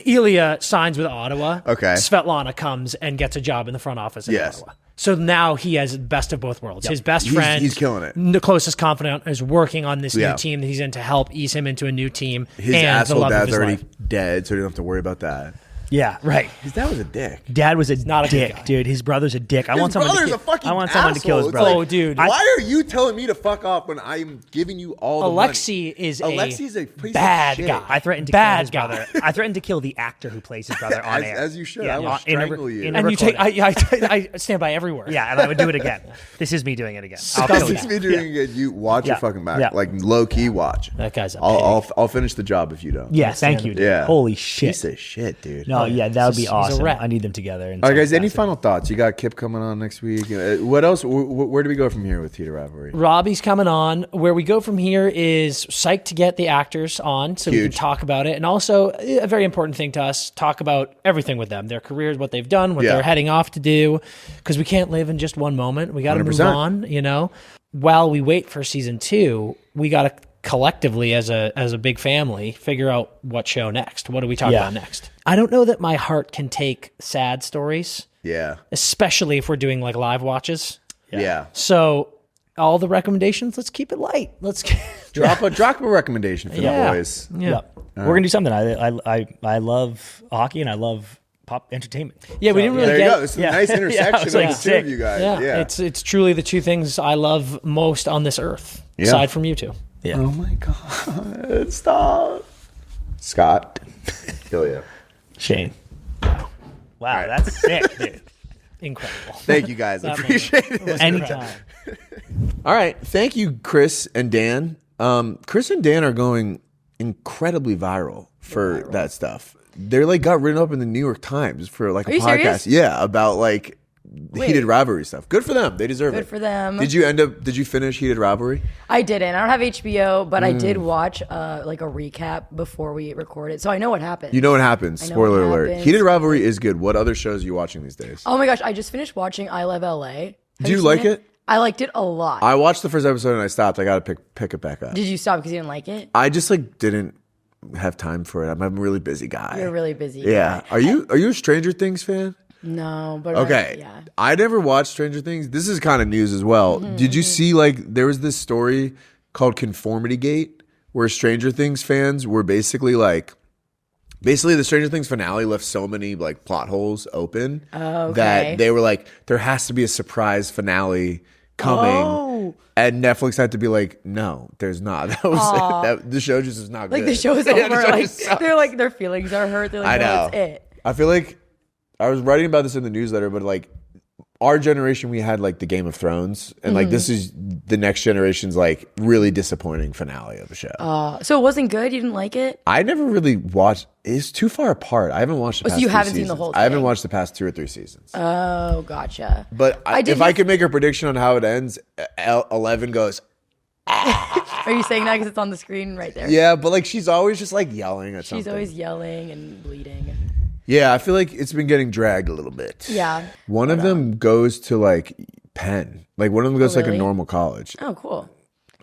Ilya signs with Ottawa? Okay. Svetlana comes and gets a job in the front office in Yes. Ottawa. So now he has best of both worlds. His best friend, he's killing it. The closest confidant is working on this Yeah. new team that he's in to help ease him into a new team. His and the asshole love of dad's his already life. dead, so you don't have to worry about that. Yeah, right. His dad was a dick. Dad was not a good dick, guy. dude. His brother's a dick. I want someone brother's to a fucking I want someone to kill his asshole. It's brother. Oh, dude. Why are you telling me to fuck off when I'm giving you all the Alexei money? is Alexei's a piece of bad shit. guy. I threatened to Bad kill his guy. brother. I threatened to kill the actor who plays his brother on air. As you should. Yeah, I will in a- strangle you. in a And you take, recording. I stand by every word. Yeah, and I would do it again. This is me doing it again. I'll kill This is you. me doing it. You watch your Yeah. fucking back. Yeah. Like low key watch. That guy's a I'll finish the job if you don't. Yeah, thank you, dude. Yeah. Holy shit. Piece of shit, dude. No, yeah, that would be He's a awesome. rat. I need them together. All right, guys. Any final thoughts? You got Kip coming on next week. What else? Where do we go from here with Heated Rivalry? Robbie's coming on. Where we go from here is psyched to get the actors on so we can Huge. talk about it. And also, a very important thing to us, talk about everything with them, their careers, what they've done, what Yeah. they're heading off to do, because we can't live in just one moment. We got to move 100%. on, you know? While we wait for season 2, we got to collectively, as a big family, figure out what show next. What do we talk Yeah. about next? I don't know that my heart can take sad stories, Yeah. especially if we're doing like live watches. Yeah. So all the recommendations, let's keep it light. Let's Drop a recommendation for Yeah. the boys. yeah. We're gonna do something. I love hockey and I love pop entertainment. Yeah, we didn't really There you get go. It's a nice intersection it's of like the two sick. of you guys. Yeah, Yeah. it's truly the two things I love most on this earth, Yeah. aside from you two. Yeah. Oh my god! Stop. Scott. Kill you. Shane. Wow, that's sick, dude. Incredible. Thank you guys. I That appreciate moment it. was Anytime. All right. Thank you, Chris and Dan. Chris and Dan are going incredibly viral for that stuff. They're like got written up in the New York Times for like a Are you podcast. serious? Yeah, about like Heated Rivalry stuff. Good for them. They deserve it. Good for them. Did you finish Heated Rivalry? I didn't. I don't have HBO, but I did watch like a recap before we recorded, so I know what happened. You know what happens. I know Spoiler what alert. happens. Heated Rivalry is good. What other shows are you watching these days? Oh my gosh, I just finished watching I Love LA. Have Do you seen like it? I liked it a lot. I watched the first episode and I stopped. I got to pick it back up. Did you stop because you didn't like it? I just like didn't have time for it. I'm a really busy guy. You're really busy. Yeah. Are you a Stranger Things fan? No, but Okay. yeah. I never watched Stranger Things. This is kind of news as well. Did you see like there was this story called Conformity Gate where Stranger Things fans were basically the Stranger Things finale left so many like plot holes open that they were like, there has to be a surprise finale coming. And Netflix had to be like, no, there's not. That was the show just is not Like good. the show is Yeah, over. the show Like just sucks. they're like their feelings are hurt. They're like, I no, know. that's it. I feel like I was writing about this in the newsletter, but like our generation, we had like the Game of Thrones, and like this is the next generation's like really disappointing finale of the show. So it wasn't good? You didn't like it? I never really watched. It's too far apart. I haven't watched the past So you three haven't seasons. seen the whole I haven't thing? watched the past 2 or 3 seasons. Oh, gotcha. But if I could make a prediction on how it ends, 11 goes. Are you saying that because it's on the screen right there? Yeah, but like she's always just like yelling at something. She's always yelling and bleeding. Yeah, I feel like it's been getting dragged a little bit. Yeah. One of them goes to like Penn. Like one of them goes to like a really? normal college. Oh, cool.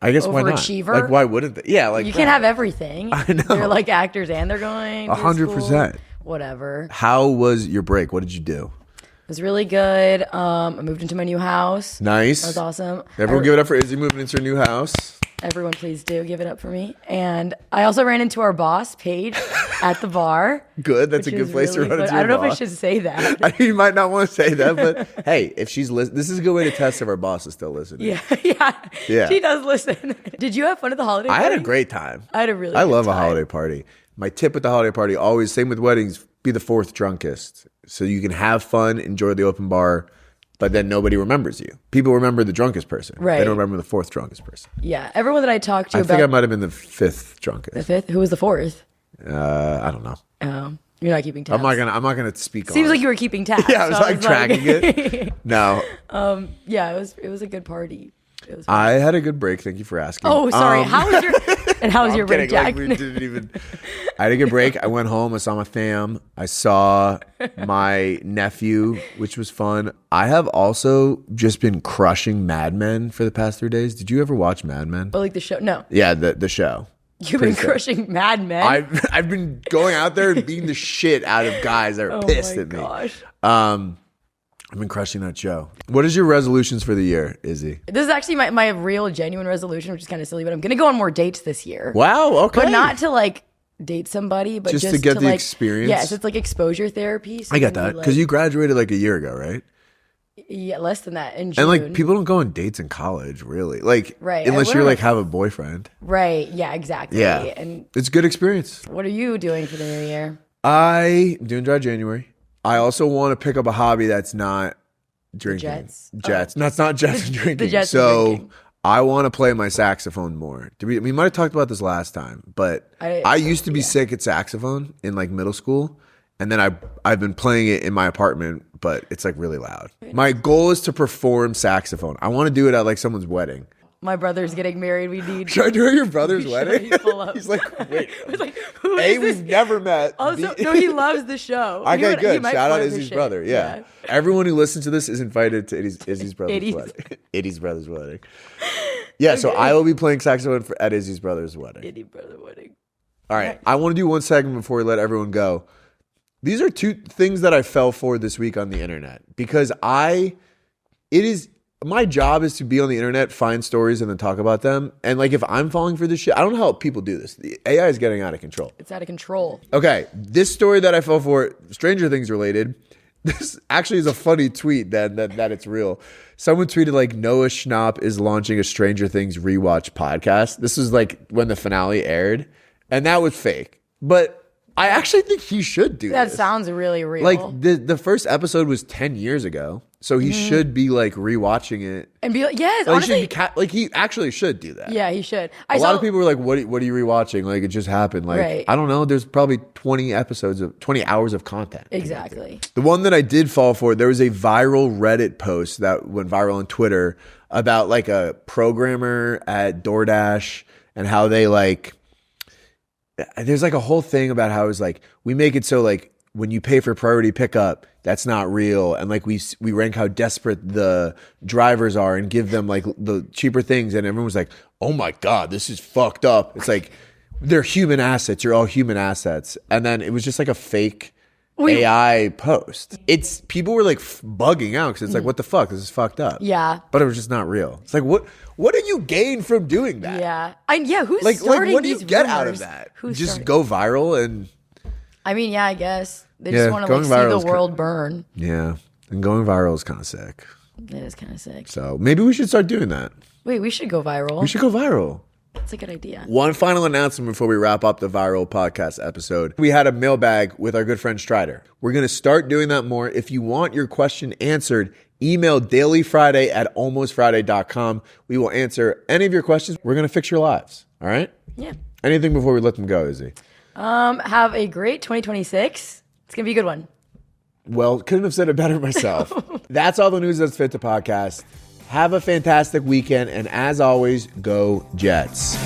I guess why not? Overachiever? Like why wouldn't they? Yeah, like You can't have everything. I know. They're like actors and they're going. 100%. Whatever. How was your break? What did you do? It was really good. I moved into my new house. Nice. That was awesome. Everyone give it up for Izzy moving into her new house. Everyone, please do give it up for me. And I also ran into our boss, Paige, at the bar. Good. That's a which good is place really to run fun. into I don't your know if I boss. should say that. You might not want to say that, but hey, if she's this is a good way to test if our boss is still listening. Yeah. She does listen. Did you have fun at the holiday party? I had a great time. I had a really I good love a time. holiday party. My tip with the holiday party, always, same with weddings, be the 4th drunkest. So you can have fun, enjoy the open bar, but then nobody remembers you. People remember the drunkest person. Right. They don't remember the 4th drunkest person. Yeah. Everyone that I talked to I about think I might have been the 5th drunkest. the 5th. Who was the 4th? I don't know. Oh, you're not keeping tabs. I'm not gonna speak on Seems it. like you were keeping tabs. Yeah, I was so like tracking it. No. Yeah, it was a good party. It was I had a good break. Thank you for asking. Oh, sorry. How was your I'm break, kidding, Jack? like, we didn't even. I had a good break. I went home. I saw my fam. I saw my nephew, which was fun. I have also just been crushing Mad Men for the past 3 days. Did you ever watch Mad Men? Oh, like the show? No. Yeah, the show. You've been crushing Mad Men. I've been going out there and beating the shit out of guys that are pissed at me. Gosh. I've been crushing that show. What is your resolutions for the year, Izzy? This is actually my real genuine resolution, which is kind of silly, but I'm going to go on more dates this year. Wow, okay. But not to like date somebody, but just to get the like, experience? Yes, it's like exposure therapy. So I get then that. Because you graduated like a year ago, right? Yeah, less than that in June. And like people don't go on dates in college, really. Like Right. unless I you're went on like have a boyfriend. Right. Yeah, exactly. Yeah. And It's a good experience. what are you doing for the new year? I'm doing dry January. I also want to pick up a hobby that's not drinking. Jets. Jets. No, it's not jets and drinking. Jets and so drinking. I want to play my saxophone more. We might have talked about this last time, but I used to be sick at saxophone in like middle school. And then I've been playing it in my apartment, but it's like really loud. My goal is to perform saxophone. I want to do it at like someone's wedding. My brother's getting married. We need. Should I do it at your brother's Should wedding? he's full up. He's like, wait. I was like, who is A, this? we've never met. Also, B- no, he loves the show. He Okay, would- he good. might Shout out flirt his Izzy's shit. brother. Yeah. Everyone who listens to this is invited to Izzy's brother's Izzy's. wedding. Izzy's brother's wedding. Yeah, so I will be playing saxophone at Izzy's brother's wedding. Izzy brother wedding. All right. I want to do one segment before we let everyone go. These are 2 things that I fell for this week on the internet because my job is to be on the internet, find stories, and then talk about them. And like if I'm falling for this shit, I don't know how people do this. The AI is getting out of control. It's out of control. Okay, this story that I fell for, Stranger Things related. This actually is a funny tweet that it's real. Someone tweeted like Noah Schnapp is launching a Stranger Things rewatch podcast. This was like when the finale aired, and that was fake. But I actually think he should do That this. sounds really real. Like the first episode was 10 years ago, so he should be like rewatching it. and be like, yes, Like, honestly, he actually should do that. yeah, he should. A lot of people were like, "What are you rewatching?" Like it just happened. Like Right. I don't know. There's probably 20 hours of content. Exactly. The one that I did fall for, there was a viral Reddit post that went viral on Twitter about like a programmer at DoorDash and how they like. There's like a whole thing about how it's like we make it so like when you pay for priority pickup, that's not real, and like we rank how desperate the drivers are and give them like the cheaper things, and everyone was like, "Oh my god, this is fucked up." It's like they're human assets. You're all human assets, and then it was just like a fake AI post. It's people were like bugging out because it's like, what the fuck? This is fucked up. Yeah. But it was just not real. It's like what do you gain from doing that? Yeah. Who's Like starting what do you these get out of rumors? that? Who's Just starting- go viral and I mean, yeah, I guess they Yeah, just want to going like see viral the is world burn. yeah. And going viral is kind of sick. It is kind of sick. So maybe we should start doing that. Wait, we should go viral. We should go viral. That's a good idea. One final announcement before we wrap up the viral podcast episode. We had a mailbag with our good friend Strider. We're going to start doing that more. If you want your question answered, email dailyfriday@almostfriday.com. We will answer any of your questions. We're going to fix your lives. All right? Yeah. Anything before we let them go, Izzy? Have a great 2026. It's going to be a good one. Well, couldn't have said it better myself. That's all the news that's fit to podcast. Have a fantastic weekend. And as always, go Jets.